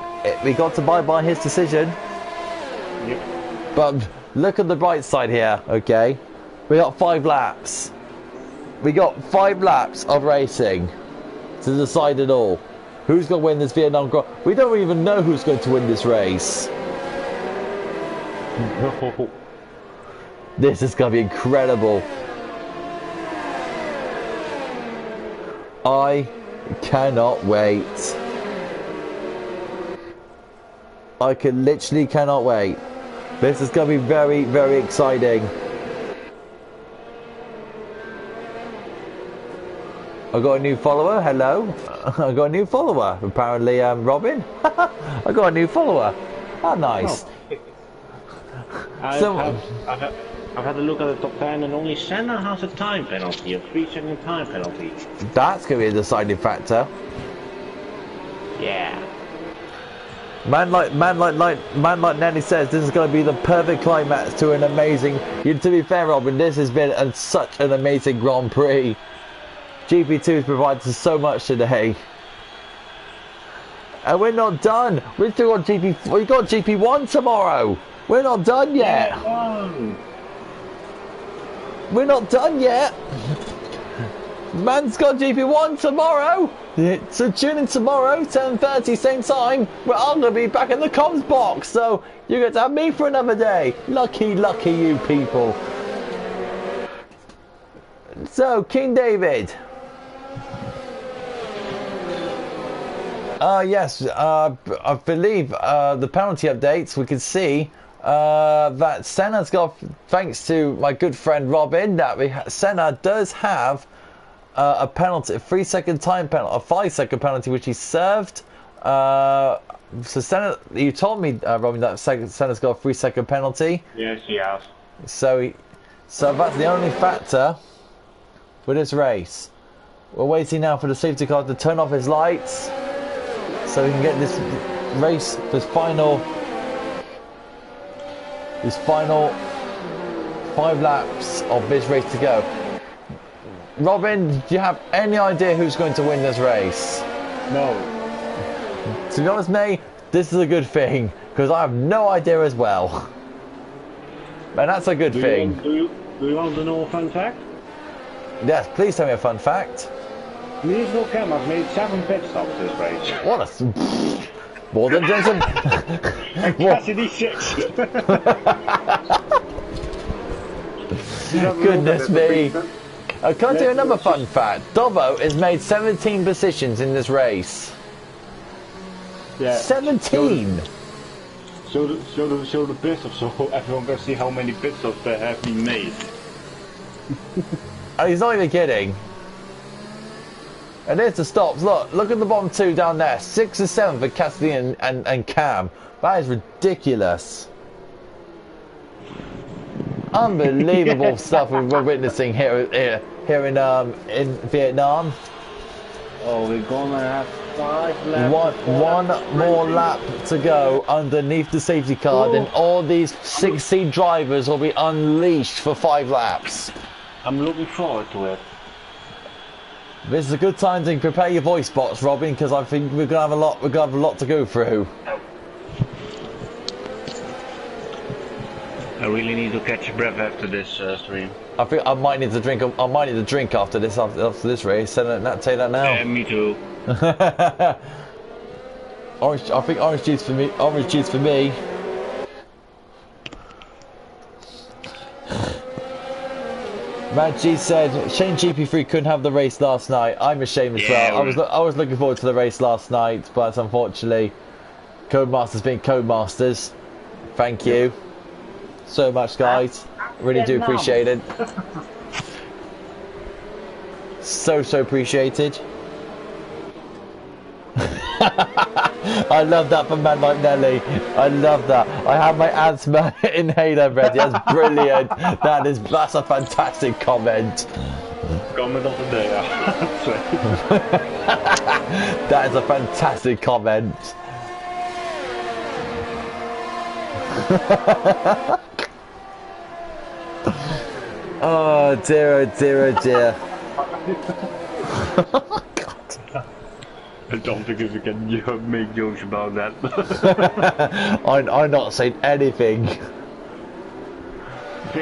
Speaker 1: We got to abide by his decision.
Speaker 2: Yep.
Speaker 1: But look at the bright side here, okay? We got 5 laps. We got 5 laps of racing to decide it all. Who's going to win this Vietnam Grand Prix? We don't even know who's going to win this race. This is going to be incredible. I cannot wait. I literally cannot wait. This is going to be very, very exciting. I got a new follower. Hello. I got a new follower. Apparently, Robin. I got a new follower. Oh, nice.
Speaker 2: Oh. I've had a look at the top 10, and only Senna has a time penalty, a 3-second time penalty.
Speaker 1: That's going to be a deciding factor.
Speaker 2: Yeah.
Speaker 1: Man like Nelly says, this is going to be the perfect climax to an amazing. To be fair, Robin, this has been such an amazing Grand Prix. GP2 has provided us so much today, and we're not done. We've still got GP. We got GP1 tomorrow. We're not done yet.
Speaker 2: Yeah.
Speaker 1: We're not done yet. Man's got GP1 tomorrow. So tune in tomorrow, 10:30, same time. Where I'm gonna be back in the comms box. So you get to have me for another day. Lucky, lucky you people. So King David. Yes, I believe the penalty updates, we can see that Senna's got, thanks to my good friend Robin, that Senna does have a penalty, a 3-second time penalty, a 5-second penalty, which he served. So Senna, you told me, Robin, that Senna's got a 3-second penalty.
Speaker 2: Yes, he has.
Speaker 1: So that's the only factor with this race. We're waiting now for the safety car to turn off his lights, so we can get this race, this final 5 laps of this race to go. Robin, do you have any idea who's going to win this race?
Speaker 2: No.
Speaker 1: To be honest, mate, this is a good thing, because I have no idea as well. And that's a good thing.
Speaker 2: Do you want to know a fun fact?
Speaker 1: Yes, please tell me a fun fact.
Speaker 2: Musical Cameras made 7 pit stops this race.
Speaker 1: What a... More than Jensen.
Speaker 2: Cassidy 6.
Speaker 1: Goodness me. I'll tell you another fun fact. Dobbo has made 17 positions in this race.
Speaker 2: Yeah.
Speaker 1: 17!
Speaker 2: Show the pit stops so everyone can see how many pit stops there have been made.
Speaker 1: Oh, he's not even kidding. And there's the stops. Look at the bottom 2 down there. 6 and 7 for Cassidy and Cam. That is ridiculous. Unbelievable stuff we're witnessing here in Vietnam.
Speaker 2: Oh, we're gonna have 5 laps.
Speaker 1: One more lap to go underneath the safety car, then all these 16 drivers will be unleashed for 5 laps.
Speaker 2: I'm looking forward to it.
Speaker 1: This is a good time to prepare your voice box, Robin, because I think we're gonna have a lot. We're gonna have a lot to go through.
Speaker 2: I really need to catch your breath after this stream.
Speaker 1: I think I might need to drink. I might need to drink after this race. Say that now.
Speaker 2: Yeah, me too.
Speaker 1: Orange. I think orange juice for me. Orange juice for me. Mad G said Shane GP3 couldn't have the race last night. I'm ashamed as well. I was looking forward to the race last night, but unfortunately, Codemasters being Codemasters. Thank you so much, guys. Really do appreciate it. So appreciated. I love that from Man Like Nelly. I love that. I have my asthma inhaler ready. That's brilliant. That's a fantastic comment.
Speaker 2: Comment of the day.
Speaker 1: That is a fantastic comment. Oh dear, oh dear, oh dear.
Speaker 2: I don't think we can make jokes about that.
Speaker 1: I'm not saying anything.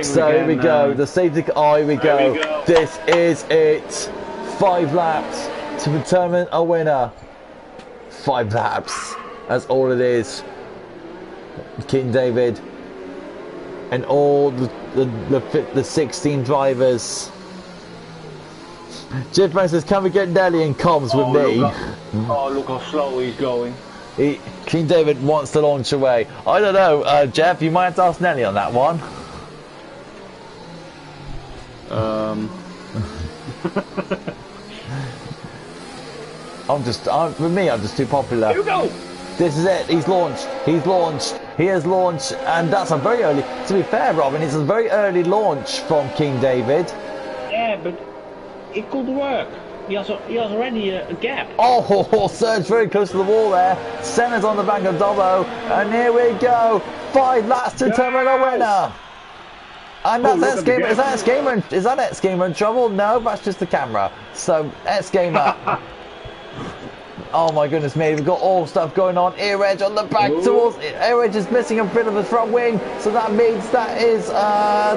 Speaker 1: So here we go, the safety car, oh here we go. This is it. 5 laps to determine a winner. 5 laps, that's all it is. King David and all the 16 drivers. Jeff Man says, can we get Nelly in comms with me?
Speaker 2: Look how slow he's going.
Speaker 1: King David wants to launch away. I don't know, Jeff, you might have to ask Nelly on that one. For me, I'm just too popular.
Speaker 2: Here we go!
Speaker 1: This is it, he's launched, he has launched, and that's a very early, to be fair, Robin, it's a very early launch from King David.
Speaker 2: Yeah, but it could work. He has already a gap.
Speaker 1: Oh, Serge very close to the wall there. Senna's on the back of Dobbo, and here we go. 5 laps to determine a winner. And that's X-Gamer. Is that X-Gamer? Is that X-Gamer in trouble? No, that's just the camera. So X-Gamer. Oh my goodness me, we've got all stuff going on. Ear edge on the back towards. Ear edge is missing a bit of the front wing, so that means that is. I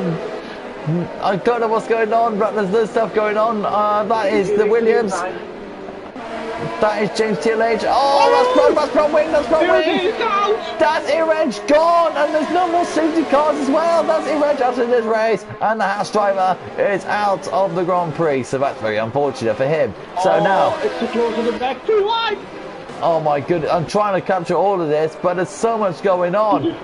Speaker 1: don't know what's going on, but there's stuff going on. That is the Williams. That is James TLH. Oh, that's front wing, that's front wing. That's ear edge gone, and there's no more safety cars as well. That's ear edge out of this race, and the Haas driver is out of the Grand Prix. So that's very unfortunate for him. So now
Speaker 2: it's too close to the back, too wide.
Speaker 1: Oh my goodness, I'm trying to capture all of this, but there's so much going on.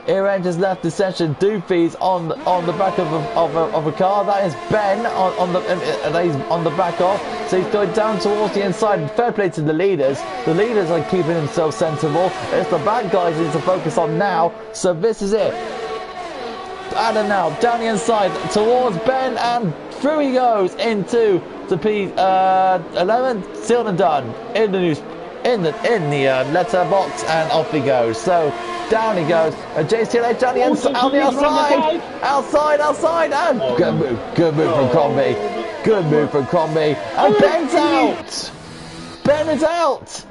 Speaker 1: Ear edge has left the session. Doofy's on the back of a car. That is Ben on the back of. So he's going down towards the inside. Fair play to the leaders. The leaders are keeping themselves sensible. It's the bad guys we need to focus on now. So this is it. Adam now down the inside towards Ben, and through he goes into the P11. Sealed and done in the news. In the letterbox, and off he goes. So down he goes. And JCLA down the inside, on the outside, and good move from Crombie. Good move from Crombie. And Ben's out. Ben is out.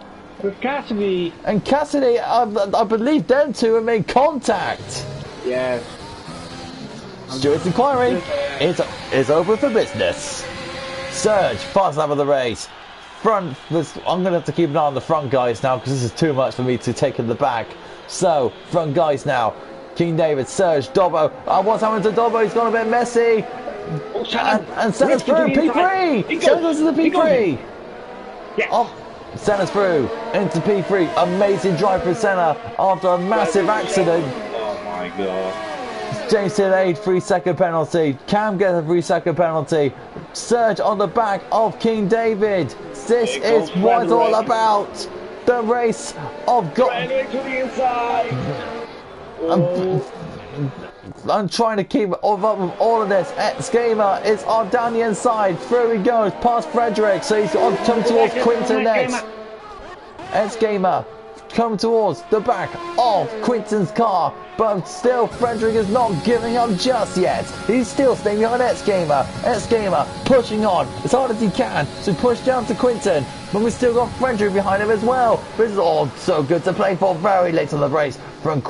Speaker 2: With Cassidy.
Speaker 1: And Cassidy, I believe them two have made contact.
Speaker 2: Yes.
Speaker 1: Stewart's inquiry is open for business. Serge, fast lap of the race. I'm going to have to keep an eye on the front guys now, because this is too much for me to take in the back. So, front guys now. King David, Serge, Dobbo. What's happened to Dobbo? He's gone a bit messy. And Senna's through. P3. Senna goes to the P3.
Speaker 2: Yes.
Speaker 1: Senna's through into P3. Amazing drive for Senna after a massive accident.
Speaker 2: Oh my god.
Speaker 1: James did a 3-second penalty. Cam gets a 3-second penalty. Serge on the back of King David. This is what it's all about. The race of God. I'm trying to keep up with all of this. X-Gamer is on down the inside. Through he goes past Frederick. So he's on come towards Quinton next. X-Gamer come towards the back of Quinton's car, but still Frederick is not giving up just yet. He's still staying behind X-Gamer. X-Gamer pushing on as hard as he can to push down to Quinton, but we've still got Frederick behind him as well. This is all so good to play for. Very late on the race from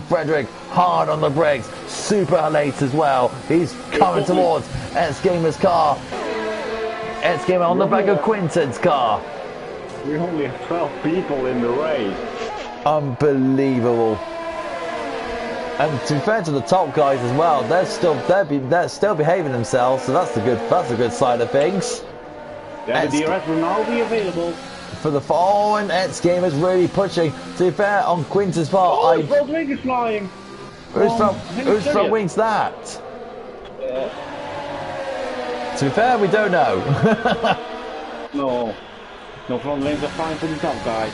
Speaker 1: Frederick, hard on the brakes, super late as well. He's coming towards X-Gamer's car. X-Gamer on the back of Quinton's car.
Speaker 2: We only have 12 people in the race.
Speaker 1: Unbelievable. And to be fair to the top guys as well, they're still behaving themselves, so that's a good side of things.
Speaker 2: Yeah, the DRS will now be available
Speaker 1: for the fall, and X-Game is really pushing. To be fair, on Quinton's part,
Speaker 2: front wing is flying.
Speaker 1: Whose front wing's that? To be fair, we don't know.
Speaker 2: No front wings are fine for the top guys.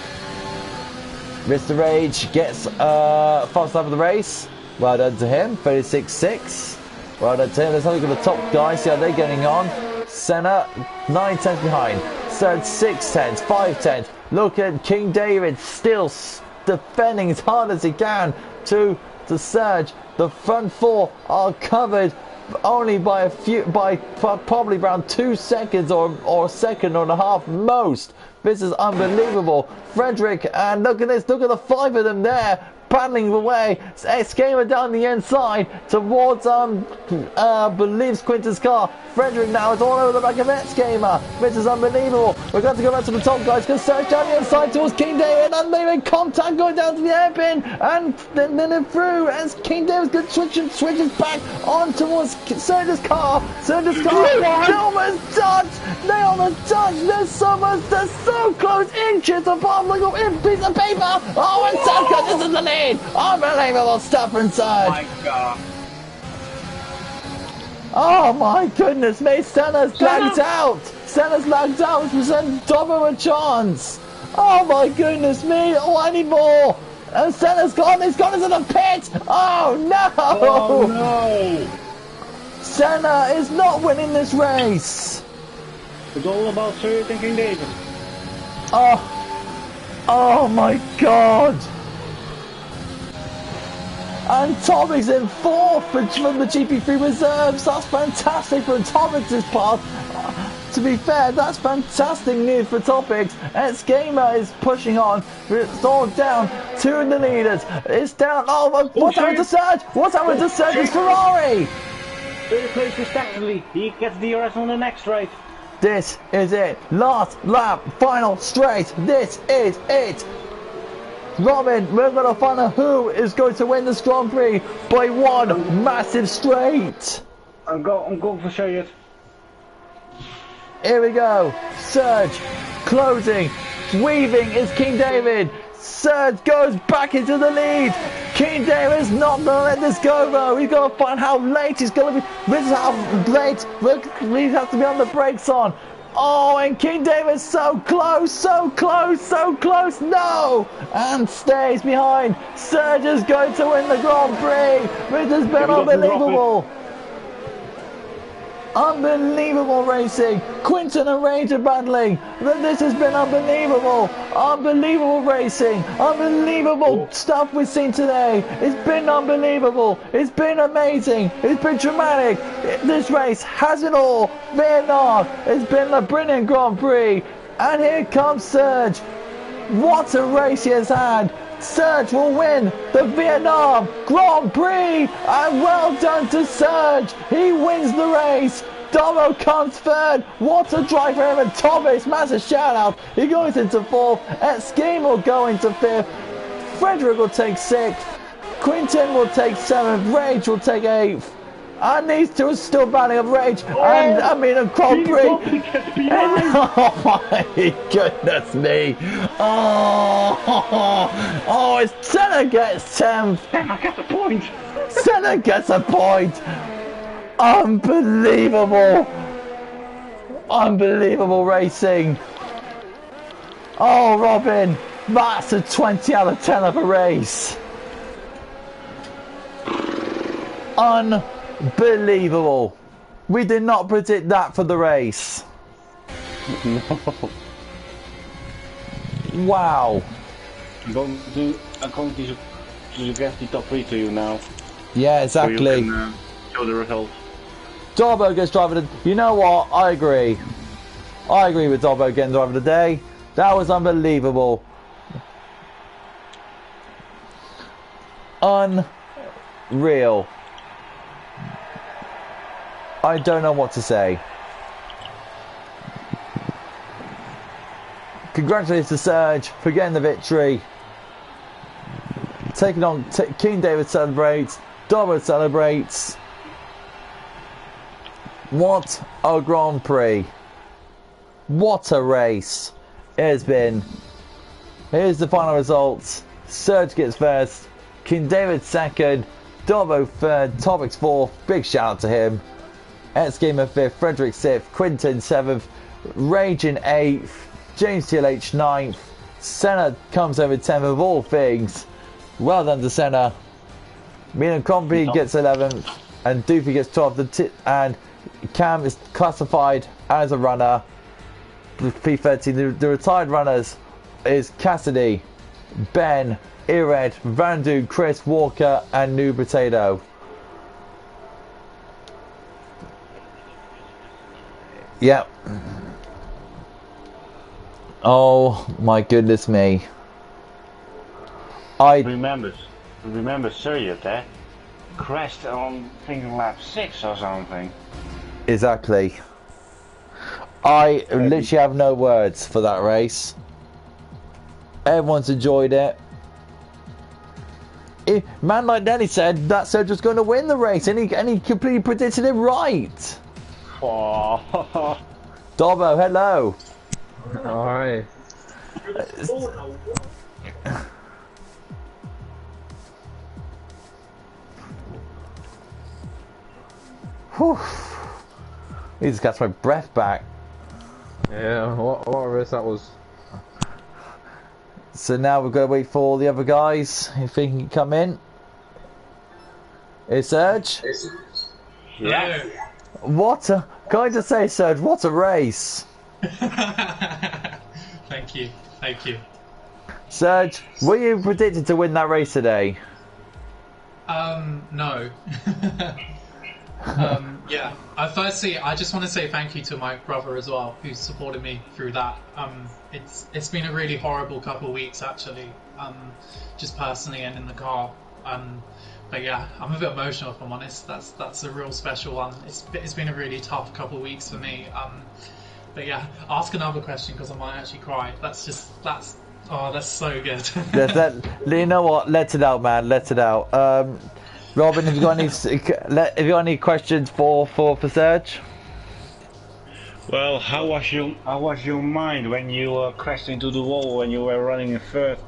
Speaker 1: Mr. Rage gets fast lap of the race. Well done to him. 36.6. Well done to him. Let's have a look at the top guys. See how they're getting on. Senna 9 tenths behind. Surge 6 tenths, 5 tenths. Look at King David still defending as hard as he can to Surge. The front four are covered only by a few, by probably around 2 seconds or a second and a half most. This is unbelievable. Frederick, and look at this, look at the 5 of them there, paddling away. Escamer down the inside towards, believes Quinton's car. Frederick now is all over the back of Escamer. This is unbelievable. We're going to go back to the top, guys. Going to search down the inside towards King David. Unbelievable contact going down to the hairpin. And then through as King David's good switches back on towards Surge's car. Surge's car. They almost touched. They almost touched. They're so close. Inches apart. Look at a piece of paper. Oh, and Surge, this is the lead. Unbelievable stuff from Surge.
Speaker 2: Oh my God.
Speaker 1: Oh my goodness me, Senna's lagged out! Senna's lagged out, which was sent Dobbo a chance! Oh my goodness me, oh I need more! And Senna's gone, he's gone into the pit! Oh no!
Speaker 2: Oh no!
Speaker 1: Senna is not winning this race!
Speaker 2: It's all about Sir King David.
Speaker 1: Oh my god! And Tomic's in 4th from the GP3 reserves. That's fantastic from Tomic's part. To be fair, that's fantastic news for Topics. Gamer is pushing on. It's all down. 2 of the leaders. It's down. Oh, what's happened to Surge? What's happened to Surge's Ferrari?
Speaker 2: 3rd place respectively. He gets the DRS on the next race.
Speaker 1: This is it. Last lap, final straight. This is it. Robin, we're going to find out who is going to win this Grand Prix by 1 massive straight.
Speaker 2: I'm going to show you.
Speaker 1: Here we go. Surge, closing, weaving is King David. Surge goes back into the lead. King David's not going to let this go though. He's going to find how late he's going to be. This is how late he has to be on the brakes on. Oh, and King David's so close, so close, so close, no! And stays behind. Surge is going to win the Grand Prix. This has been unbelievable. Unbelievable racing. Quinton and Ranger battling. This has been unbelievable. Unbelievable racing. Unbelievable stuff we've seen today. It's been unbelievable. It's been amazing. It's been dramatic. This race has it all. Vietnam. It's been a brilliant Grand Prix. And here comes Surge. What a race he has had. Surge will win the Vietnam Grand Prix, and well done to Surge. He wins the race. Dobbo comes 3rd. What a drive for him. And Thomas, massive shout out. He goes into 4th. Scheme will go into 5th. Frederick will take 6th. Quinton will take 7th. Rage will take 8th. And these two are still battling of Rage. And I mean a Grand Prix. Oh my goodness me. Oh, it's Senna gets 10th.
Speaker 2: Senna gets a point.
Speaker 1: Senna gets a point. Unbelievable. Unbelievable racing. Oh, Robin. That's a 20 out of 10 of a race. Unbelievable. We did not predict that for the race.
Speaker 2: No.
Speaker 1: Wow.
Speaker 2: I'm going to suggest the top 3 to you now.
Speaker 1: Yeah, exactly.
Speaker 2: So you can show the results.
Speaker 1: Dobbo gets driver of the... You know what? I agree. I agree with Dobbo getting driver of the day. That was unbelievable. Unreal. I don't know what to say. Congratulations to Surge for getting the victory. Taking on King David celebrates. Dobbo celebrates. What a Grand Prix. What a race it has been. Here's the final results. Surge gets 1st. King David 2nd. Dobbo 3rd. Topics 4th. Big shout out to him. Gamer 5th. Frederick 6th. Quinton 7th. Rage in 8th. James TLH 9th. Senna comes over 10th of all things. Well done to Senna. Milan Compy gets 11th. And Doofy gets 12th. And Cam is classified as a runner. P13. The retired runners is Cassidy, Ben, Ired, Vandu, Chris, Walker, and New Potato. Yep. Oh my goodness me.
Speaker 2: Remember Surya there crashed on, I think, lap 6 or something.
Speaker 1: Exactly. I literally have no words for that race. Everyone's enjoyed it. Man like Danny said that Serge was going to win the race, and he completely predicted it right.
Speaker 2: Oh.
Speaker 1: Dobbo, hello.
Speaker 3: Alright.
Speaker 1: Whew. He just got my breath back.
Speaker 3: Yeah, what a race that was.
Speaker 1: So now we're going to wait for all the other guys if they can come in. Is Serge?
Speaker 2: Yeah.
Speaker 1: What a... Can I just say, Serge, what a race.
Speaker 4: Thank you.
Speaker 1: Serge, were you predicted to win that race today?
Speaker 4: No. Yeah. Firstly, I just want to say thank you to my brother as well, who supported me through that. It's been a really horrible couple of weeks actually, just personally and in the car. But yeah, I'm a bit emotional if I'm honest. That's a real special one. It's been a really tough couple of weeks for me. But yeah, ask another question because I might actually cry. That's so good.
Speaker 1: You know what? Let it out, man. Let it out. Robin, have you got any questions for Serge?
Speaker 2: Well, how was your mind when you crashed into the wall when you were running in third?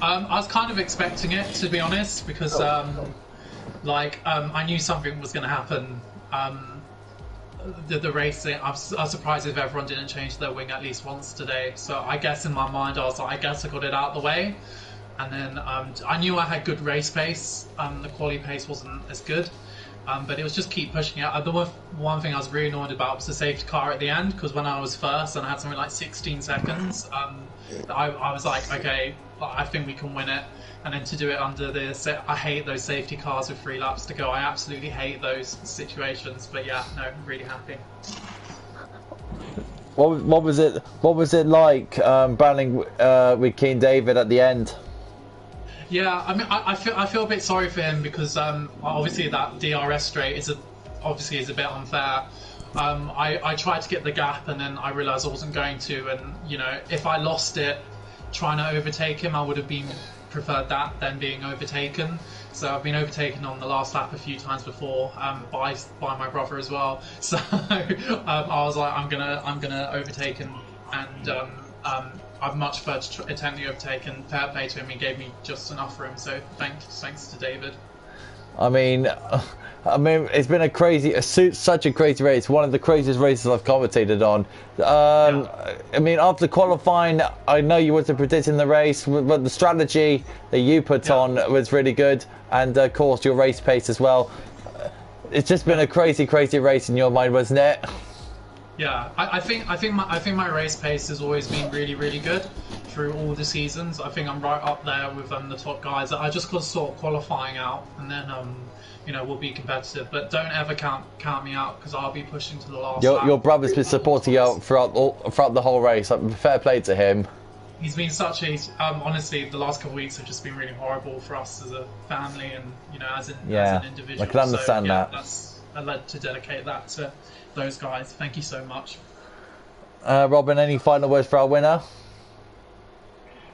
Speaker 4: I was kind of expecting it, to be honest, because I knew something was going to happen. The racing, I was surprised if everyone didn't change their wing at least once today. So I guess in my mind I was like, I guess I got it out of the way. And then I knew I had good race pace. The quali pace wasn't as good, but it was just keep pushing it. The one thing I was really annoyed about was the safety car at the end, because when I was first and I had something like 16 seconds, I was like, okay, I think we can win it. And then to do it under I hate those safety cars with 3 laps to go. I absolutely hate those situations. But yeah, no, really happy.
Speaker 1: What was it like battling with King David at the end?
Speaker 4: Yeah, I mean, I feel a bit sorry for him because obviously that DRS straight is a bit unfair. I tried to get the gap and then I realised I wasn't going to, and you know, if I lost it trying to overtake him, I would have preferred that than being overtaken. So I've been overtaken on the last lap a few times before by my brother as well. So I was like, I'm gonna overtake him, and I'd much prefer to attempt the overtake, and fair play to him, he gave me just enough room, so thanks to David.
Speaker 1: I mean, it's been such a crazy race. One of the craziest races I've commentated on. I mean, after qualifying, I know you wasn't predicting the race, but the strategy that you put on was really good, and of course your race pace as well. It's just been a crazy race in your mind, wasn't it?
Speaker 4: Yeah, I think my race pace has always been really good through all the seasons. I think I'm right up there with the top guys. I just got to sort qualifying out, and then you know, we'll be competitive. But don't ever count me out, because I'll be pushing to the last.
Speaker 1: Your brother's been supporting you throughout the whole race. Fair play to him.
Speaker 4: He's been such a honestly, the last couple of weeks have just been really horrible for us as a family, and you know, as an individual.
Speaker 1: I can understand that.
Speaker 4: I led to dedicate that to those guys. Thank you so much.
Speaker 1: Robin, any final words for our winner?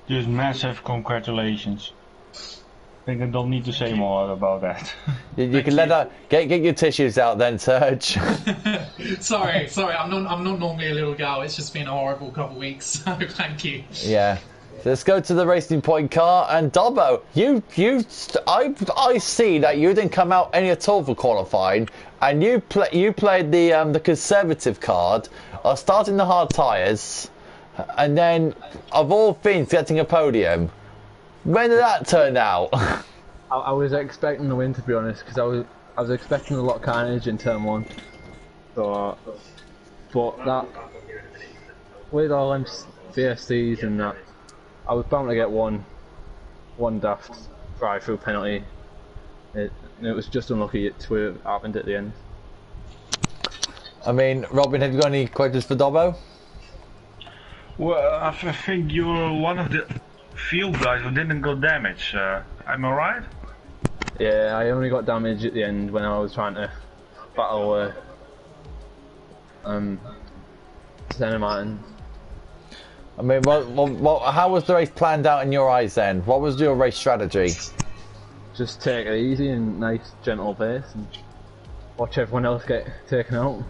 Speaker 2: Just massive congratulations. I think I don't need to say more about that.
Speaker 1: You can let out. Get your tissues out then, Serge.
Speaker 4: sorry. I'm not normally a little gal. It's just been a horrible couple of weeks. So thank you.
Speaker 1: Yeah. Let's go to the Racing Point car, and Dobbo, I see that you didn't come out any at all for qualifying, and you played the conservative card, starting the hard tyres, and then of all things getting a podium. When did that turn out?
Speaker 3: I was expecting the win, to be honest, because I was expecting a lot of carnage in turn 1. So, but with all them VSCs and that, I was bound to get one daft drive-through penalty. It was just unlucky to have happened at the end.
Speaker 1: I mean, Robin, have you got any questions for Dobbo?
Speaker 5: Well, I think you're one of the field guys who didn't go damaged. Am I right?
Speaker 3: Yeah, I only got damage at the end when I was trying to battle Senna Martin.
Speaker 1: I mean, how was the race planned out in your eyes then? What was your race strategy?
Speaker 3: Just take it easy and nice, gentle pace, and watch everyone else get taken out.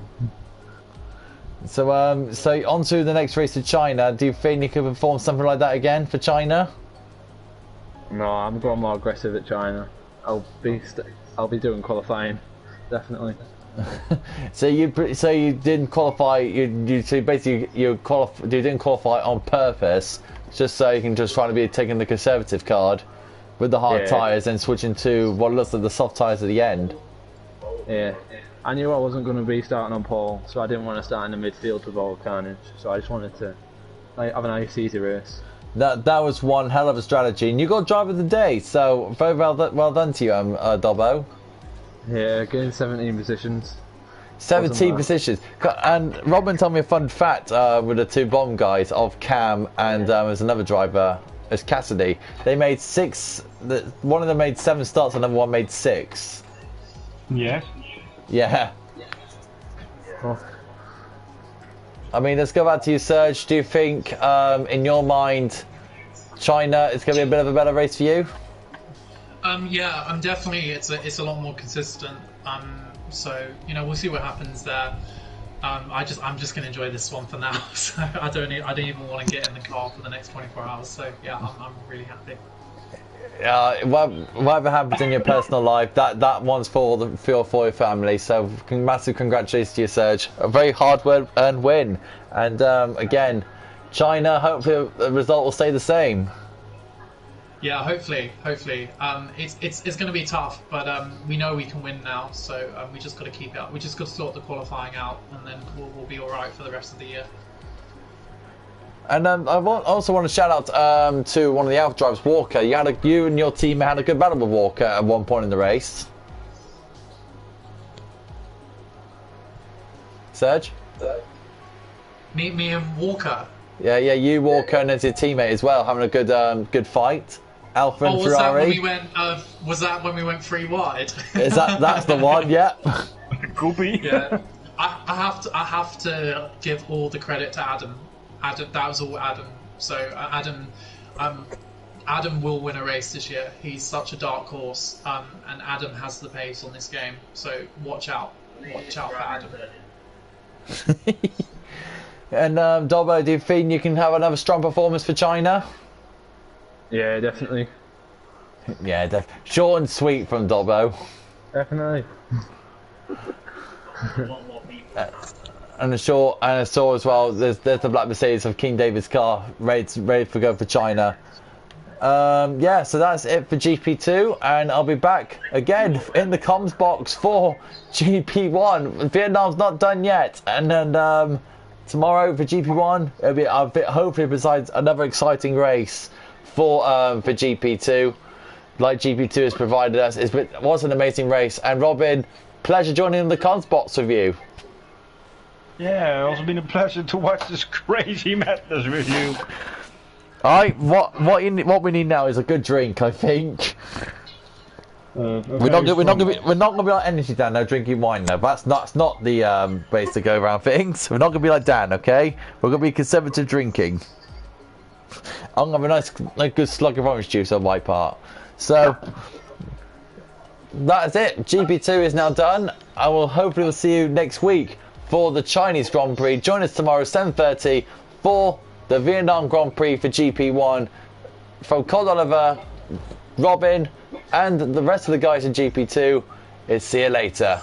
Speaker 1: So, so on to the next race to China. Do you think you could perform something like that again for China?
Speaker 3: No, I'm going more aggressive at China. I'll be doing qualifying, definitely.
Speaker 1: So you didn't qualify. You didn't qualify on purpose, just so you can just try to be taking the conservative card with the hard tyres and switching to what looks like the soft tyres at the end.
Speaker 3: Yeah, I knew I wasn't going to be starting on pole, so I didn't want to start in the midfield with all the carnage. So I just wanted to have a nice, easy race.
Speaker 1: That was one hell of a strategy, and you got driver of the day. So very well done to you, Dobbo.
Speaker 3: Yeah, getting 17 positions.
Speaker 1: 17 positions. And Robin told me a fun fact with the two bomb guys of Cam and there's another driver, as Cassidy. They made 6. One of them made 7 starts, and another one made 6.
Speaker 5: Yes.
Speaker 1: Yeah.
Speaker 3: Oh.
Speaker 1: I mean, let's go back to you, Serge. Do you think, in your mind, China is going to be a bit of a better race for you?
Speaker 4: Yeah, I'm definitely. It's a lot more consistent. So we'll see what happens there. I'm just going to enjoy this one for now. So I don't even want to get in the car for the next 24 hours. So yeah, I'm really happy.
Speaker 1: Whatever happens in your personal life, that one's for your family. So massive congratulations to you, Serge. A very hard-earned win, and again, China. Hopefully, the result will stay the same.
Speaker 4: Yeah, hopefully. It's going to be tough, but we know we can win now. So we just got to keep it up. We just got to sort the qualifying out, and then we'll be all right for the rest of the year.
Speaker 1: And I also want to shout out to one of the Alpha drivers, Walker. You and your team had a good battle with Walker at one point in the race. Serge?
Speaker 4: Me and Walker.
Speaker 1: Yeah, you, Walker, and there's your teammate as well, having a good fight. Alpha and Ferrari.
Speaker 4: Was that when we went 3 wide?
Speaker 1: That's the one? Yeah.
Speaker 5: Could be.
Speaker 4: Yeah. I have to give all the credit to Adam. That was all Adam. So Adam will win a race this year. He's such a dark horse, and Adam has the pace on this game. So watch out for Adam.
Speaker 1: And Dobbo, do you think you can have another strong performance for China?
Speaker 3: Yeah, definitely.
Speaker 1: Yeah, short and sweet from Dobbo.
Speaker 3: Definitely.
Speaker 1: And I saw as well. There's the black Mercedes of King David's car ready to go for China. Yeah, so that's it for GP2, and I'll be back again in the comms box for GP1. Vietnam's not done yet, and then tomorrow for GP1 it'll be hopefully besides another exciting race for GP2, like GP2 has provided us. It was an amazing race, and Robin, pleasure joining in the comms box with you.
Speaker 5: Yeah, it's also been a pleasure to watch this crazy madness with you.
Speaker 1: Alright, what we need now is a good drink, I think. We're not gonna be like energy Dan now drinking wine though. That's not the ways to go around things. We're not gonna be like Dan, okay? We're gonna be conservative drinking. I'm gonna have a good slug of orange juice on my part. So that's it. GP2 is now done. I will hopefully see you next week for the Chinese Grand Prix. Join us tomorrow 7:30 for the Vietnam Grand Prix for GP1. From Cod Oliver, Robin, and the rest of the guys in GP2, it's see you later.